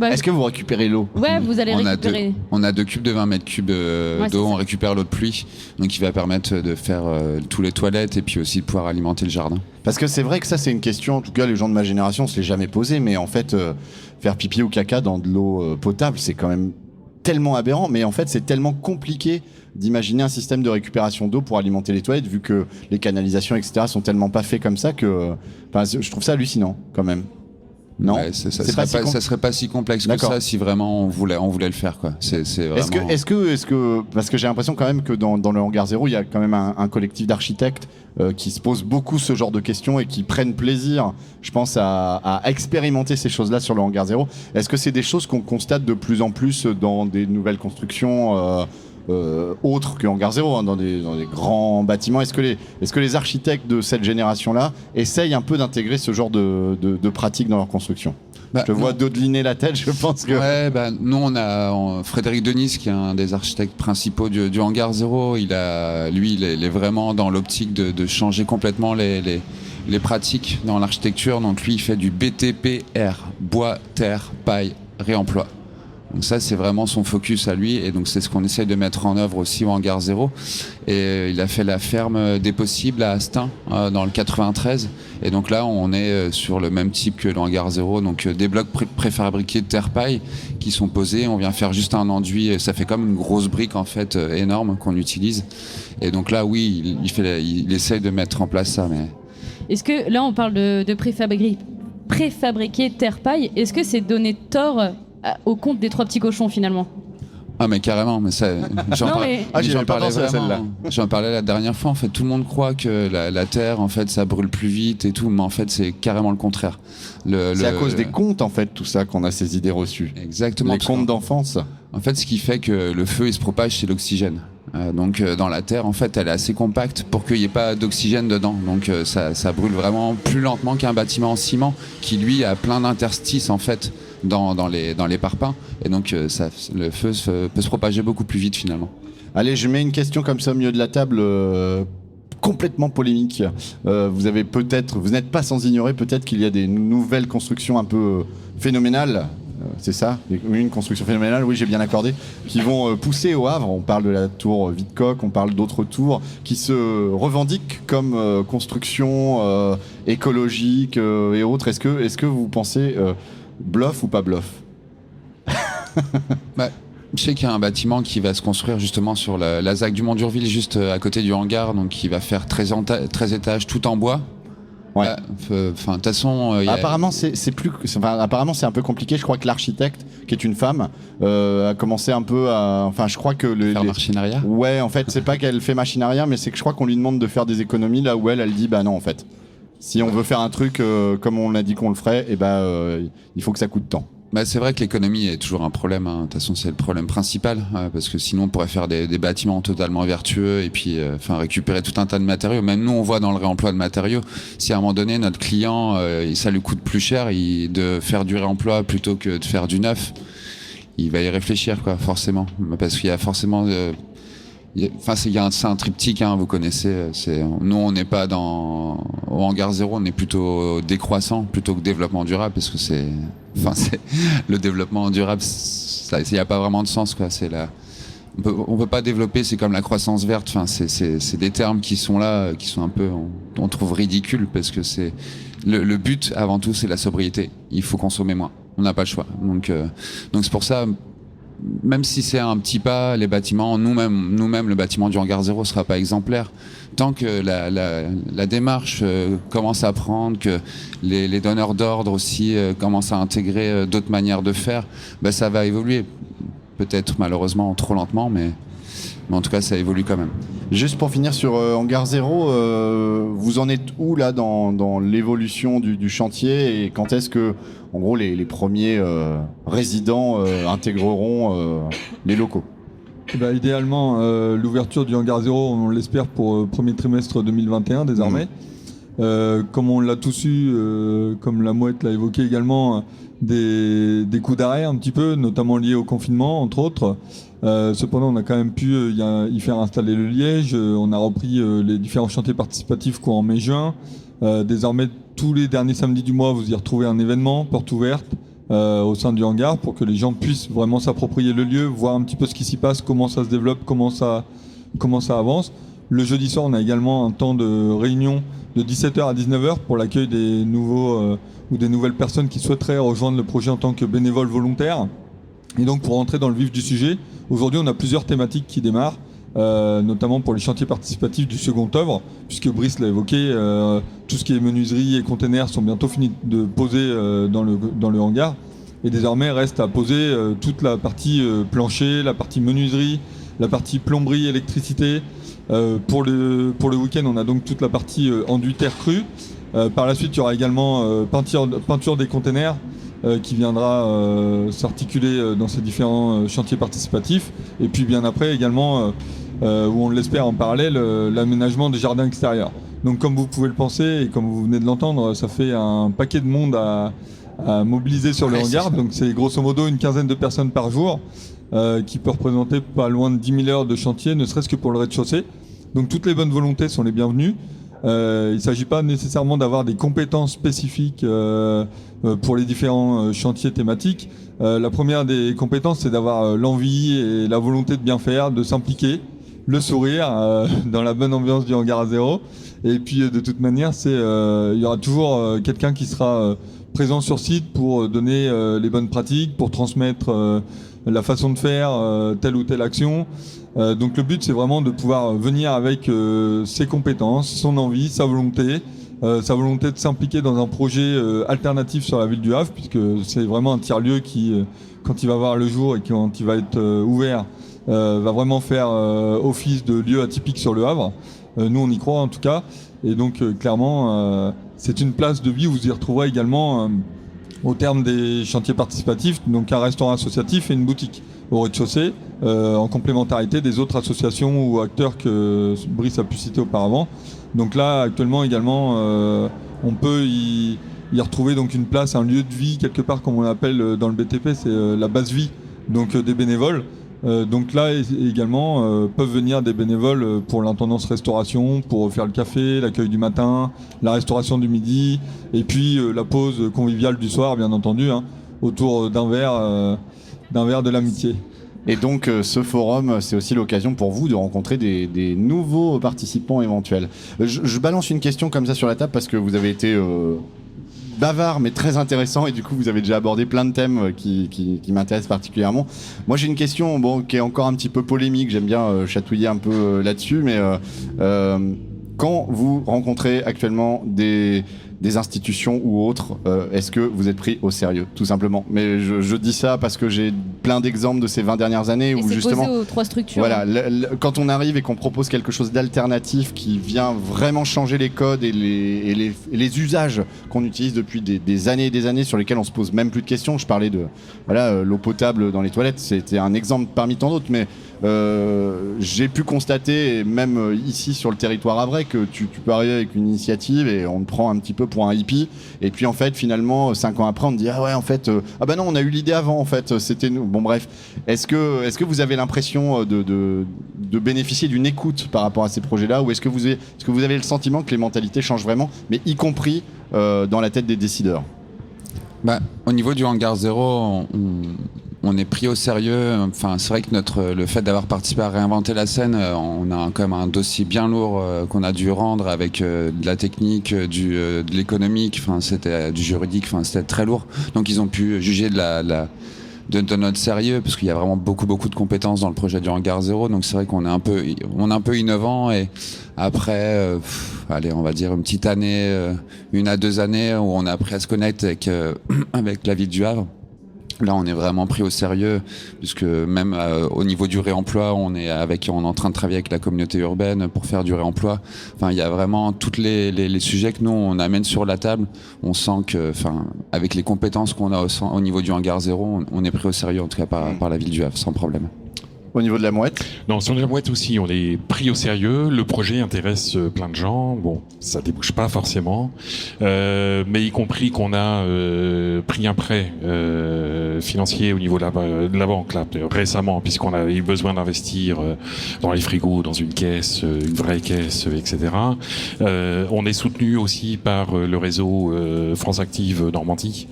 Est-ce que vous récupérez l'eau ? Ouais, vous allez récupérer. On a 2 cubes de 20 mètres cubes d'eau, on récupère l'eau de pluie, donc qui va permettre de faire tous les toilettes et puis aussi de pouvoir alimenter le jardin. Parce que c'est vrai que ça, c'est une question, en tout cas, les gens de ma génération ne se l'est jamais posée, mais en fait, faire pipi ou caca dans de l'eau potable, c'est quand même tellement aberrant, mais en fait, c'est tellement compliqué d'imaginer un système de récupération d'eau pour alimenter les toilettes, vu que les canalisations, etc., sont tellement pas faits comme ça que je trouve ça hallucinant, quand même. Non, ça serait pas si complexe que ça si vraiment on voulait le faire, quoi. C'est vraiment... Est-ce que parce que j'ai l'impression quand même que dans le hangar 0 il y a quand même un collectif d'architectes qui se posent beaucoup ce genre de questions et qui prennent plaisir, je pense, à expérimenter ces choses-là sur le hangar 0. Est-ce que c'est des choses qu'on constate de plus en plus dans des nouvelles constructions autres que hangar 0, dans des grands bâtiments? Est-ce que les architectes de cette génération-là essayent un peu d'intégrer ce genre de pratiques dans leur construction? Je te vois dodeliner la tête, je pense que... Ouais, nous on a Frédéric Denis qui est un des architectes principaux du hangar 0. Il est vraiment dans l'optique de changer complètement les pratiques dans l'architecture. Donc lui il fait du BTPR, bois, terre, paille, réemploi. Donc ça, c'est vraiment son focus à lui, et donc c'est ce qu'on essaye de mettre en œuvre aussi au Hangar 0. Et il a fait la ferme des possibles à Astin, dans le 93. Et donc là, on est sur le même type que le Hangar 0, donc des blocs préfabriqués de terre-paille qui sont posés. On vient faire juste un enduit, et ça fait comme une grosse brique en fait énorme qu'on utilise. Et donc là, oui, il essaye de mettre en place ça. Mais est-ce que là, on parle de préfabriqué terre-paille, est-ce que c'est donner tort au compte des 3 petits cochons finalement? Ah mais carrément, mais ça, j'en parlais celle-là. J'en parlais la dernière fois. En fait, tout le monde croit que la terre, en fait, ça brûle plus vite et tout, mais en fait, c'est carrément le contraire. C'est à cause des contes, en fait, tout ça, qu'on a ces idées reçues. Exactement. Les contes d'enfance. En fait, ce qui fait que le feu, il se propage, c'est l'oxygène. Donc dans la terre, en fait, elle est assez compacte pour qu'il n'y ait pas d'oxygène dedans. Donc ça brûle vraiment plus lentement qu'un bâtiment en ciment qui, lui, a plein d'interstices, en fait, dans les parpaings. Et donc le feu peut se propager beaucoup plus vite, finalement. Allez, je mets une question comme ça au milieu de la table, complètement polémique. Vous n'êtes pas sans ignorer peut-être qu'il y a des nouvelles constructions un peu phénoménales. C'est ça, une construction phénoménale, oui, j'ai bien accordé, qui vont pousser au Havre. On parle de la tour Vidcock, on parle d'autres tours qui se revendiquent comme construction écologique et autres. Est-ce que vous pensez bluff ou pas bluff? Je sais qu'il y a un bâtiment qui va se construire justement sur la ZAC du Mont-Durville, juste à côté du hangar, donc qui va faire 13 étages tout en bois. Ouais. De toute façon, apparemment apparemment c'est un peu compliqué. Je crois que l'architecte, qui est une femme, a commencé un peu à. Enfin, je crois que faire machine arrière. Ouais, en fait, c'est pas qu'elle fait machine arrière, mais c'est que je crois qu'on lui demande de faire des économies là où elle dit bah non, en fait. Si on veut faire un truc comme on a dit qu'on le ferait, et il faut que ça coûte tant. C'est vrai que l'économie est toujours un problème. De toute façon, c'est le problème principal, parce que sinon on pourrait faire des bâtiments totalement vertueux et puis récupérer tout un tas de matériaux. Même nous, on voit dans le réemploi de matériaux, si à un moment donné notre client, ça lui coûte plus cher de faire du réemploi plutôt que de faire du neuf, il va y réfléchir, quoi, forcément, parce qu'il y a forcément c'est un triptyque, vous connaissez. Nous, on n'est pas au Hangar 0, on est plutôt décroissant plutôt que développement durable, parce que le développement durable, il n'y a pas vraiment de sens, quoi. On peut pas développer, c'est comme la croissance verte. C'est des termes qui sont là, qui sont un peu, on trouve ridicules, parce que c'est le but avant tout, c'est la sobriété. Il faut consommer moins. On n'a pas le choix. Donc c'est pour ça. Même si c'est un petit pas, les bâtiments, nous-mêmes, le bâtiment du Hangar 0 sera pas exemplaire. Tant que la démarche commence à prendre, que les donneurs d'ordre aussi commencent à intégrer d'autres manières de faire, ça va évoluer. Peut-être malheureusement trop lentement, mais en tout cas ça évolue quand même. Juste pour finir sur Hangar 0, vous en êtes où là dans l'évolution du chantier, et quand est-ce que, en gros, les premiers résidents intégreront les locaux? Idéalement, l'ouverture du Hangar 0, on l'espère pour premier trimestre 2021 désormais. Comme on l'a tous eu, comme la Mouette l'a évoqué également, des coups d'arrêt un petit peu, notamment liés au confinement, entre autres. Cependant, on a quand même pu y faire installer le liège. On a repris les différents chantiers participatifs courant mai-juin. Désormais, tous les derniers samedis du mois, vous y retrouvez un événement, porte ouverte, au sein du hangar, pour que les gens puissent vraiment s'approprier le lieu, voir un petit peu ce qui s'y passe, comment ça se développe, comment ça avance. Le jeudi soir, on a également un temps de réunion de 17h à 19h pour l'accueil des nouveaux ou des nouvelles personnes qui souhaiteraient rejoindre le projet en tant que bénévoles volontaires. Et donc, pour rentrer dans le vif du sujet, aujourd'hui, on a plusieurs thématiques qui démarrent, notamment pour les chantiers participatifs du second œuvre, puisque Brice l'a évoqué, tout ce qui est menuiserie et containers sont bientôt finis de poser dans le hangar. Et désormais, reste à poser toute la partie plancher, la partie menuiserie, la partie plomberie, électricité. Pour le week-end, on a donc toute la partie enduit terre crue. Par la suite, il y aura également peinture des containers qui viendra s'articuler dans ces différents chantiers participatifs. Et puis bien après également, où on l'espère en parallèle, l'aménagement des jardins extérieurs. Donc comme vous pouvez le penser et comme vous venez de l'entendre, ça fait un paquet de monde à mobiliser sur le hangar. Donc c'est grosso modo une quinzaine de personnes par jour, qui peut représenter pas loin de 10 000 heures de chantier, ne serait-ce que pour le rez-de-chaussée. Donc toutes les bonnes volontés sont les bienvenues. Il ne s'agit pas nécessairement d'avoir des compétences spécifiques pour les différents chantiers thématiques. La première des compétences, c'est d'avoir l'envie et la volonté de bien faire, de s'impliquer, le sourire dans la bonne ambiance du hangar à zéro. Et puis de toute manière, il y aura toujours quelqu'un qui sera présent sur site pour donner les bonnes pratiques, pour transmettre la façon de faire telle ou telle action. Donc le but, c'est vraiment de pouvoir venir avec ses compétences, son envie, sa volonté de s'impliquer dans un projet alternatif sur la ville du Havre, puisque c'est vraiment un tiers-lieu qui, quand il va voir le jour et quand il va être ouvert, va vraiment faire office de lieu atypique sur le Havre. Nous, on y croit en tout cas. Et donc clairement, c'est une place de vie où vous y retrouverez également au terme des chantiers participatifs, donc un restaurant associatif et une boutique au rez-de-chaussée, en complémentarité des autres associations ou acteurs que Brice a pu citer auparavant. Donc là, actuellement également, on peut y retrouver donc une place, un lieu de vie quelque part, comme on l'appelle dans le BTP, c'est la base vie, donc des bénévoles. Donc là également peuvent venir des bénévoles pour l'intendance restauration, pour faire le café, l'accueil du matin, la restauration du midi, et puis la pause conviviale du soir, bien entendu, autour d'un verre de l'amitié. Et donc ce forum, c'est aussi l'occasion pour vous de rencontrer des nouveaux participants éventuels. Je balance une question comme ça sur la table parce que vous avez été bavard mais très intéressant, et du coup vous avez déjà abordé plein de thèmes qui m'intéressent particulièrement. Moi j'ai une question qui est encore un petit peu polémique, j'aime bien chatouiller un peu là-dessus, mais quand vous rencontrez actuellement des institutions ou autres, est-ce que vous êtes pris au sérieux, tout simplement? Mais je dis ça parce que j'ai plein d'exemples de ces 20 dernières années où justement, posé aux 3 structures. Voilà, quand on arrive et qu'on propose quelque chose d'alternatif qui vient vraiment changer les codes et les usages qu'on utilise depuis des années et des années, sur lesquels on se pose même plus de questions. Je parlais de l'eau potable dans les toilettes, c'était un exemple parmi tant d'autres, mais j'ai pu constater, même ici sur le territoire havrais, que tu peux arriver avec une initiative et on te prend un petit peu pour un hippie, et puis en fait finalement 5 ans après on te dit ah ouais en fait ah bah non on a eu l'idée avant, en fait c'était nous. Bon bref, est-ce que vous avez l'impression de bénéficier d'une écoute par rapport à ces projets-là, ou est-ce que vous avez le sentiment que les mentalités changent vraiment, mais y compris dans la tête des décideurs? Au niveau du hangar zéro, on est pris au sérieux. Enfin, c'est vrai que le fait d'avoir participé à réinventer la scène, on a quand même un dossier bien lourd qu'on a dû rendre avec de la technique, de l'économique, enfin c'était du juridique, enfin c'était très lourd. Donc ils ont pu juger de notre sérieux, parce qu'il y a vraiment beaucoup de compétences dans le projet du hangar zéro. Donc c'est vrai qu'on est un peu innovant, et après allez, on va dire une petite année, 1 à 2 années où on a appris à se connaître avec la ville du Havre. Là, on est vraiment pris au sérieux, puisque même au niveau du réemploi, on est en train de travailler avec la communauté urbaine pour faire du réemploi. Enfin, il y a vraiment tous les sujets que nous on amène sur la table. On sent que, avec les compétences qu'on a au niveau du hangar zéro, on est pris au sérieux, en tout cas par la ville du Havre, sans problème. Au niveau de la Mouette? Non, sur la Mouette aussi, on est pris au sérieux. Le projet intéresse plein de gens. Bon, ça débouche pas forcément, mais y compris qu'on a pris un prêt financier au niveau de la banque là, récemment, puisqu'on a eu besoin d'investir dans les frigos, dans une caisse, une vraie caisse, etc. On est soutenu aussi par le réseau France Active Normandie.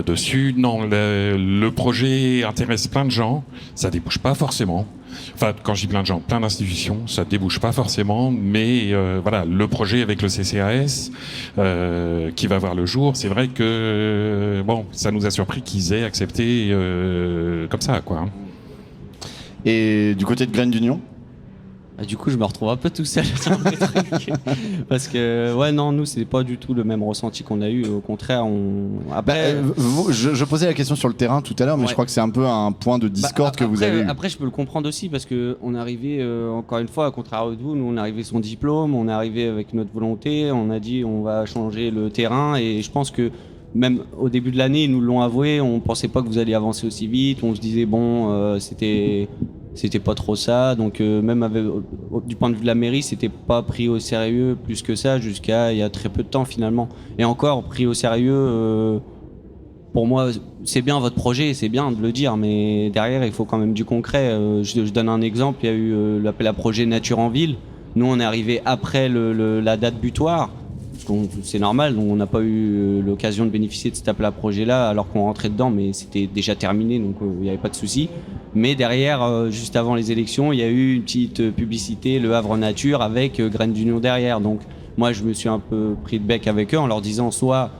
Dessus, non, le projet intéresse plein de gens, ça débouche pas forcément. Enfin, quand je dis plein de gens, plein d'institutions, ça débouche pas forcément, mais voilà, le projet avec le CCAS qui va voir le jour, c'est vrai que ça nous a surpris qu'ils aient accepté comme ça, quoi. Et du côté de Graines d'Union? Du coup, je me retrouve un peu tout seul sur les trucs. Parce que, nous, c'est pas du tout le même ressenti qu'on a eu. Au contraire, je posais la question sur le terrain tout à l'heure, mais je crois que c'est un peu un point de discorde que vous avez eu. Après, je peux le comprendre aussi, parce qu'on est arrivé, encore une fois, à contraire de vous, nous, on est arrivé sans diplôme, on est arrivé avec notre volonté, on a dit on va changer le terrain, et je pense que même au début de l'année, ils nous l'ont avoué, on pensait pas que vous alliez avancer aussi vite, on se disait c'était pas trop ça, donc même du point de vue de la mairie, c'était pas pris au sérieux plus que ça jusqu'à il y a très peu de temps finalement. Et encore pris au sérieux, pour moi, c'est bien votre projet, c'est bien de le dire, mais derrière il faut quand même du concret. Je donne un exemple, il y a eu l'appel à projet Nature en ville. Nous, on est arrivé après la date butoir. C'est normal, donc on n'a pas eu l'occasion de bénéficier de cet appel à projet-là alors qu'on rentrait dedans, mais c'était déjà terminé, donc il n'y avait pas de souci. Mais derrière, juste avant les élections, il y a eu une petite publicité, Le Havre Nature, avec Graines d'Union derrière. Donc moi, je me suis un peu pris de bec avec eux en leur disant soit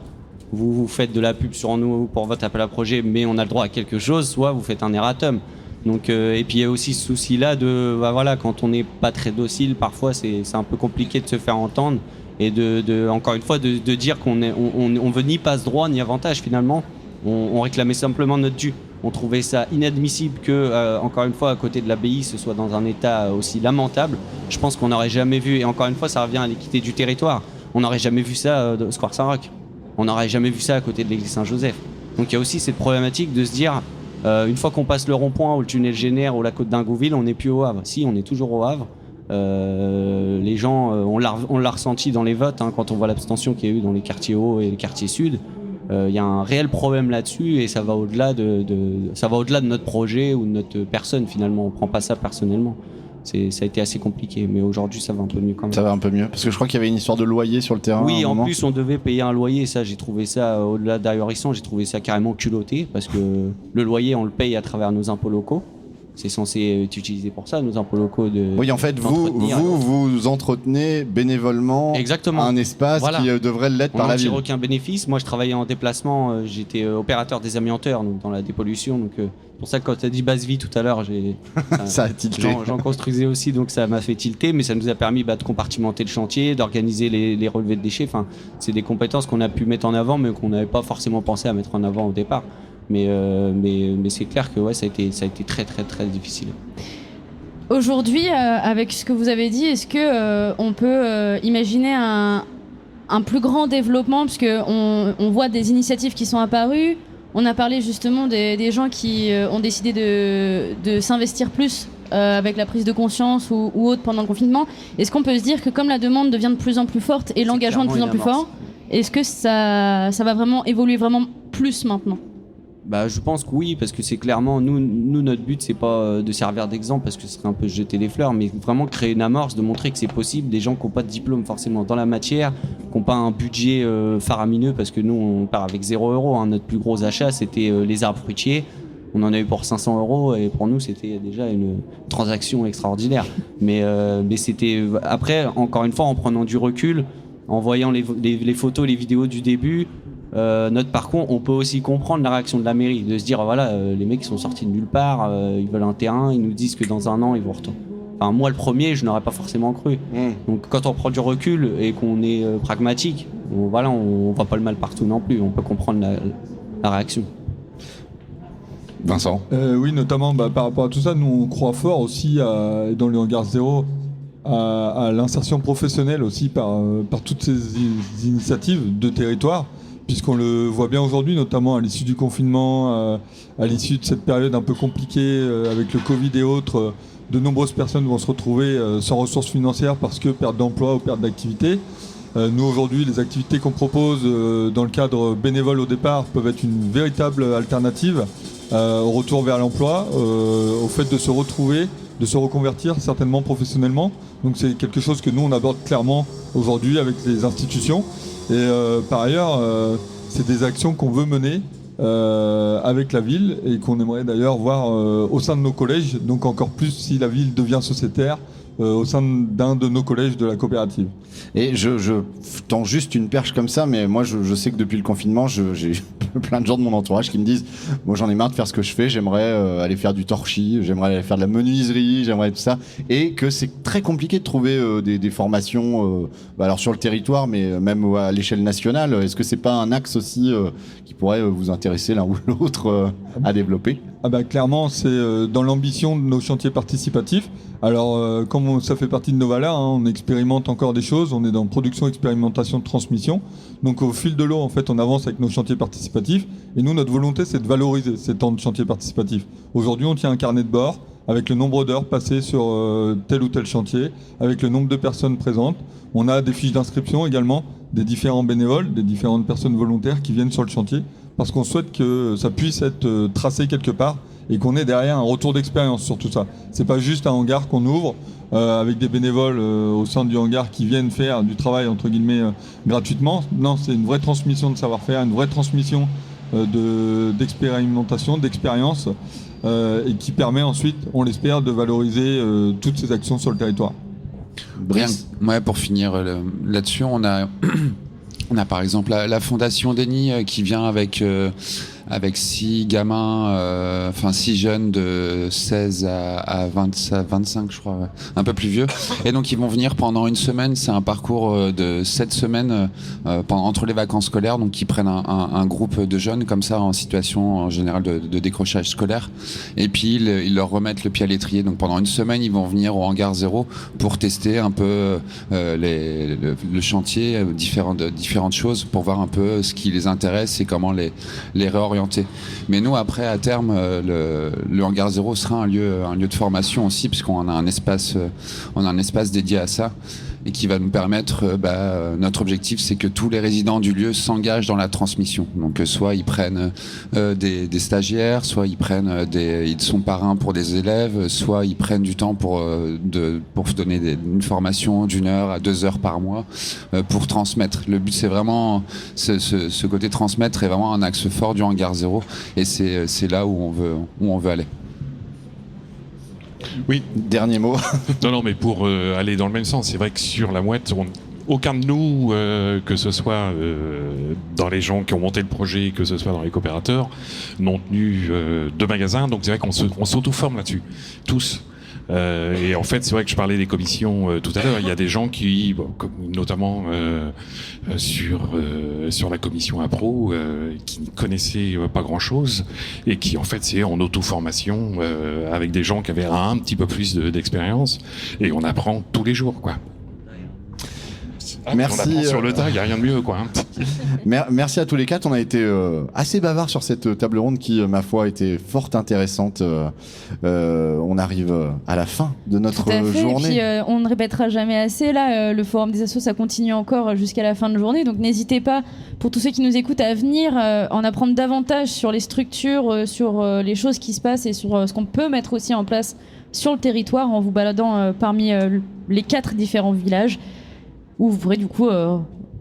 vous faites de la pub sur nous pour votre appel à projet, mais on a le droit à quelque chose, soit vous faites un erratum. Donc, et puis il y a aussi ce souci-là de, voilà, quand on n'est pas très docile, parfois c'est un peu compliqué de se faire entendre. Et encore une fois, de dire qu'on veut ni passe droit ni avantage finalement. On réclamait simplement notre dû. On trouvait ça inadmissible que, encore une fois, à côté de l'abbaye, ce soit dans un état aussi lamentable. Je pense qu'on n'aurait jamais vu, et encore une fois, ça revient à l'équité du territoire. On n'aurait jamais vu ça au Square Saint-Roch. On n'aurait jamais vu ça à côté de l'église Saint-Joseph. Donc il y a aussi cette problématique de se dire, une fois qu'on passe le rond-point ou le tunnel Génère ou la côte d'Ingouville, on n'est plus au Havre. Si, on est toujours au Havre. Les gens, on l'a ressenti dans les votes, quand on voit l'abstention qu'il y a eu dans les quartiers hauts et les quartiers sud. Il y a un réel problème là-dessus et ça va au-delà de notre projet ou de notre personne finalement. On prend pas ça personnellement. Ça a été assez compliqué, mais aujourd'hui ça va un peu mieux quand même. Ça va un peu mieux, parce que je crois qu'il y avait une histoire de loyer sur le terrain. Oui, en plus on devait payer un loyer, ça j'ai trouvé ça, au-delà d'ahurissant, j'ai trouvé ça carrément culotté, parce que le loyer on le paye à travers nos impôts locaux. C'est censé être utilisé pour ça, nos impôts locaux. Oui, en fait, vous entretenez bénévolement un espace qui devrait l'être par la ville. On n'en tire aucun bénéfice. Moi, je travaillais en déplacement, j'étais opérateur des amianteurs, donc dans la dépollution. Donc, pour ça, quand tu as dit basse vie tout à l'heure, ça a tilté. J'en construisais aussi, donc ça m'a fait tilter, mais ça nous a permis de compartimenter le chantier, d'organiser les relevés de déchets. Enfin, c'est des compétences qu'on a pu mettre en avant, mais qu'on n'avait pas forcément pensé à mettre en avant au départ. Mais c'est clair que ça a été très très très difficile. Aujourd'hui, avec ce que vous avez dit, est-ce que on peut imaginer un plus grand développement, parce que on voit des initiatives qui sont apparues. On a parlé justement des gens qui ont décidé de s'investir plus avec la prise de conscience ou autre pendant le confinement. Est-ce qu'on peut se dire que comme la demande devient de plus en plus forte et l'engagement de plus en plus fort, est-ce que ça va vraiment évoluer vraiment plus maintenant ? Je pense que oui, parce que c'est clairement, nous notre but c'est pas de servir d'exemple parce que ce serait un peu jeter des fleurs, mais vraiment créer une amorce, de montrer que c'est possible, des gens qui n'ont pas de diplôme forcément dans la matière, qui n'ont pas un budget faramineux, parce que nous on part avec 0 €, notre plus gros achat c'était les arbres fruitiers, on en a eu pour 500 € et pour nous c'était déjà une transaction extraordinaire, mais c'était, après encore une fois en prenant du recul, en voyant les photos, les vidéos du début, notre parcours, on peut aussi comprendre la réaction de la mairie, de se dire les mecs ils sont sortis de nulle part, ils veulent un terrain, ils nous disent que dans un an ils vont retourner. Enfin, moi le premier, je n'aurais pas forcément cru. Donc quand on prend du recul et qu'on est pragmatique, on voit pas le mal partout non plus, on peut comprendre la réaction. Vincent. Oui, notamment par rapport à tout ça, nous on croit fort aussi dans le hangar zéro à l'insertion professionnelle aussi par toutes ces initiatives de territoire. Puisqu'on le voit bien aujourd'hui, notamment à l'issue du confinement, à l'issue de cette période un peu compliquée avec le Covid et autres, de nombreuses personnes vont se retrouver sans ressources financières parce que perte d'emploi ou perte d'activité. Nous aujourd'hui, les activités qu'on propose dans le cadre bénévole au départ peuvent être une véritable alternative au retour vers l'emploi, au fait de se retrouver, de se reconvertir certainement professionnellement. Donc c'est quelque chose que nous on aborde clairement aujourd'hui avec les institutions. Et par ailleurs, c'est des actions qu'on veut mener avec la ville et qu'on aimerait d'ailleurs voir au sein de nos collèges, donc encore plus si la ville devient sociétaire, au sein d'un de nos collèges de la coopérative. Et je tends juste une perche comme ça, mais moi je sais que depuis le confinement, j'ai plein de gens de mon entourage qui me disent « Moi j'en ai marre de faire ce que je fais, j'aimerais aller faire du torchis, j'aimerais aller faire de la menuiserie, j'aimerais tout ça. » Et que c'est très compliqué de trouver des formations alors sur le territoire, mais même à l'échelle nationale. Est-ce que c'est pas un axe aussi qui pourrait vous intéresser l'un ou l'autre à développer ? Clairement, c'est dans l'ambition de nos chantiers participatifs. Alors, comme ça fait partie de nos valeurs, on expérimente encore des choses, on est dans production, expérimentation, transmission. Donc au fil de l'eau, en fait, on avance avec nos chantiers participatifs. Et nous, notre volonté, c'est de valoriser ces temps de chantier participatif. Aujourd'hui, on tient un carnet de bord avec le nombre d'heures passées sur tel ou tel chantier, avec le nombre de personnes présentes. On a des fiches d'inscription également, des différents bénévoles, des différentes personnes volontaires qui viennent sur le chantier, parce qu'on souhaite que ça puisse être tracé quelque part et qu'on ait derrière un retour d'expérience sur tout ça. C'est pas juste un hangar qu'on ouvre avec des bénévoles au sein du hangar qui viennent faire du travail entre guillemets gratuitement. Non, c'est une vraie transmission de savoir-faire, une vraie transmission d'expérimentation, d'expérience et qui permet ensuite, on l'espère, de valoriser toutes ces actions sur le territoire. Ouais, pour finir là-dessus, on a par exemple la Fondation Denis qui vient avec 6 gamins, 6 jeunes de 16 à 25, je crois, ouais, un peu plus vieux. Et donc ils vont venir pendant une semaine. C'est un parcours de 7 semaines entre les vacances scolaires. Donc ils prennent un groupe de jeunes comme ça en situation en général de décrochage scolaire. Et puis ils leur remettent le pied à l'étrier. Donc pendant une semaine, ils vont venir au hangar 0 pour tester un peu le chantier, différentes choses, pour voir un peu ce qui les intéresse et comment les réorienter. Mais nous, après, à terme, le hangar 0 sera un lieu de formation aussi, puisqu'on a un espace dédié à ça et qui va nous permettre, notre objectif, c'est que tous les résidents du lieu s'engagent dans la transmission. Donc, soit ils prennent des stagiaires, soit ils sont parrains pour des élèves, soit ils prennent du temps pour donner une formation d'1 heure à 2 heures par mois pour transmettre. Le but, c'est vraiment ce côté transmettre est vraiment un axe fort du hangar 0 et c'est là où on veut aller. Oui, dernier mot. Non, mais pour aller dans le même sens, c'est vrai que sur la Mouette, aucun de nous, que ce soit dans les gens qui ont monté le projet, que ce soit dans les coopérateurs, n'ont tenu de magasin. Donc c'est vrai qu'on s'auto-forme là-dessus, tous. Et en fait, c'est vrai que je parlais des commissions tout à l'heure. Il y a des gens qui, notamment sur la commission APRO, qui ne connaissaient pas grand-chose et qui, en fait, c'est en auto-formation avec des gens qui avaient un petit peu plus d'expérience. Et on apprend tous les jours, quoi. Merci. On apprend sur le tas, il n'y a rien de mieux, quoi. Merci à tous les 4. On a été assez bavards sur cette table ronde qui, ma foi, était fort intéressante. On arrive à la fin de notre journée. Et puis, on ne répétera jamais assez. Là, le forum des assos, ça continue encore jusqu'à la fin de journée. Donc, n'hésitez pas, pour tous ceux qui nous écoutent, à venir en apprendre davantage sur les structures, sur les choses qui se passent et sur ce qu'on peut mettre aussi en place sur le territoire en vous baladant parmi les 4 différents villages, où vous pourrez du coup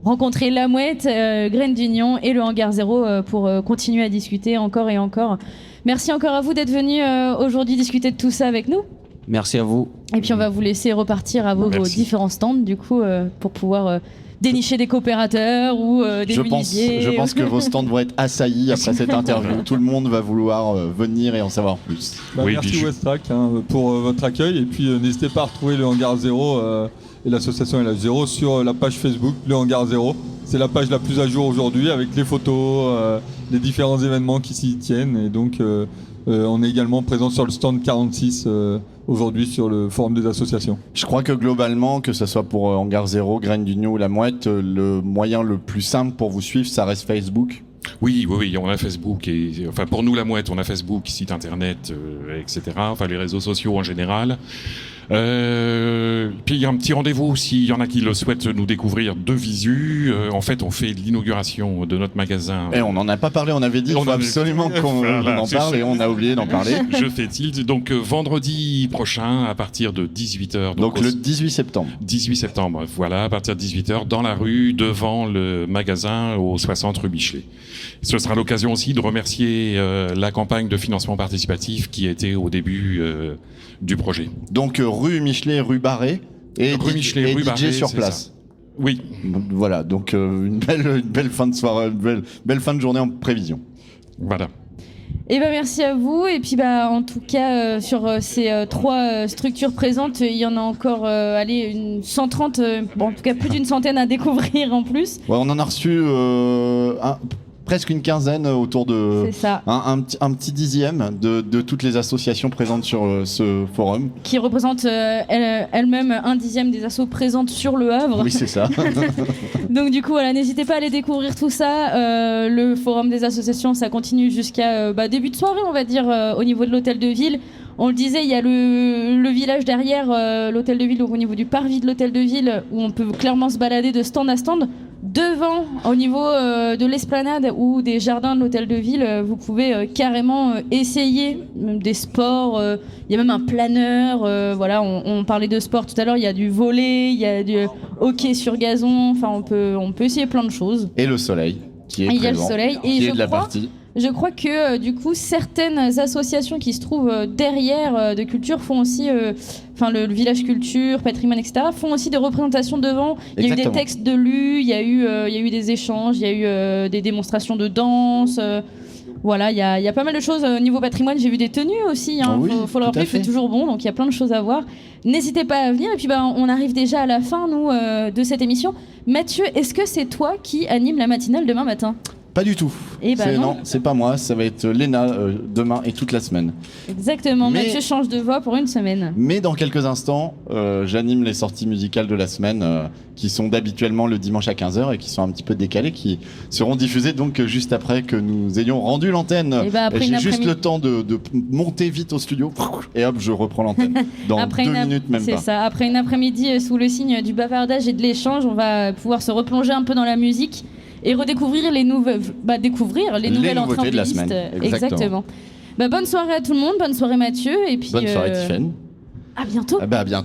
rencontrer la Mouette, Graines d'Union et le hangar 0 pour continuer à discuter encore et encore. Merci encore à vous d'être venus aujourd'hui discuter de tout ça avec nous. Merci à vous. Et puis on va vous laisser repartir à vos différents stands du coup pour pouvoir dénicher des coopérateurs ou des menuisiers. Je pense que vos stands vont être assaillis après cette interview. Tout le monde va vouloir venir et en savoir plus. Merci Westrack pour votre accueil et puis n'hésitez pas à retrouver le hangar 0 et l'association LH0 sur la page Facebook Le Hangar 0. C'est la page la plus à jour aujourd'hui avec les photos, les différents événements qui s'y tiennent. Et donc on est également présent sur le stand 46 aujourd'hui sur le forum des associations. Je crois que globalement, que ce soit pour Hangar 0, Graines d'Union ou la Mouette, le moyen le plus simple pour vous suivre, ça reste Facebook. Oui, on a Facebook enfin pour nous la Mouette, on a Facebook, site internet, etc. Enfin les réseaux sociaux en général. Puis il y a un petit rendez-vous s'il y en a qui le souhaitent nous découvrir de visu. En fait, on fait l'inauguration de notre magasin. Et on n'en a pas parlé, on avait dit qu'il faut absolument qu'on en parle et on a oublié d'en parler. Je fais tilt. Donc vendredi prochain à partir de 18h. Donc le 18 septembre. 18 septembre, voilà, à partir de 18h dans la rue devant le magasin au 60 rue Michelet. Ce sera l'occasion aussi de remercier la campagne de financement participatif qui était au début du projet. Donc rue Michelet, rue Barré et rue Michelet, rue Barré sur place. Ça. Oui. Voilà, donc une belle fin de soirée, une belle fin de journée en prévision. Voilà. Et merci à vous. Et puis en tout cas sur ces 3 structures présentes, il y en a encore une 130, en tout cas plus d'une centaine à découvrir en plus. Ouais, on en a reçu presque une quinzaine autour de un petit dixième de toutes les associations présentes sur ce forum. Qui représente elle-même un dixième des assos présentes sur le Havre. Oui, c'est ça. Donc du coup, voilà, n'hésitez pas à aller découvrir tout ça. Le forum des associations, ça continue jusqu'à début de soirée, on va dire, au niveau de l'hôtel de ville. On le disait, il y a le village derrière l'hôtel de ville, donc au niveau du parvis de l'hôtel de ville, où on peut clairement se balader de stand à stand. devant, au niveau de l'esplanade ou des jardins de l'hôtel de ville, vous pouvez carrément essayer des sports. Il y a même un planeur. Voilà, on parlait de sport tout à l'heure. Il y a du volley, il y a du hockey sur gazon. Enfin, on peut essayer plein de choses. Et le soleil qui est Il y a le présent, soleil et qui est de la partie. Je crois que du coup certaines associations qui se trouvent derrière de culture font aussi, le village culture, patrimoine, etc. font aussi des représentations devant. Il y a eu des Exactement. textes de lus, il y a eu des échanges, il y a eu des démonstrations de danse. Voilà, il y a pas mal de choses au niveau patrimoine. J'ai vu des tenues aussi. Hein. Oui, faut le tout à rappeler, fait. c'est toujours bon. Donc il y a plein de choses à voir. N'hésitez pas à venir. Et puis on arrive déjà à la fin nous de cette émission. Mathieu, est-ce que c'est toi qui anime la matinale demain matin ? Pas du tout. Eh ben non. C'est pas moi, ça va être Léna demain et toute la semaine. Exactement. Mais- Mathieu change de voix pour une semaine. Mais dans quelques instants, j'anime les sorties musicales de la semaine qui sont d'habituellement le dimanche à 15h et qui sont un petit peu décalées, qui seront diffusées donc juste après que nous ayons rendu l'antenne. Et bah, après Et j'ai une juste après-midi- le temps de monter vite au studio et hop, je reprends l'antenne. Dans Après 2 une ap- minutes même c'est pas. ça. Après une après-midi sous le signe du bavardage et de l'échange, on va pouvoir se replonger un peu dans la musique et redécouvrir les nouvelles nouvelles entrées en nouveautés de la playlist. semaine. Exactement. Bonne soirée à tout le monde, bonne soirée Mathieu et puis Bonne soirée Tiffen. à bientôt. Ah bah, à bientôt.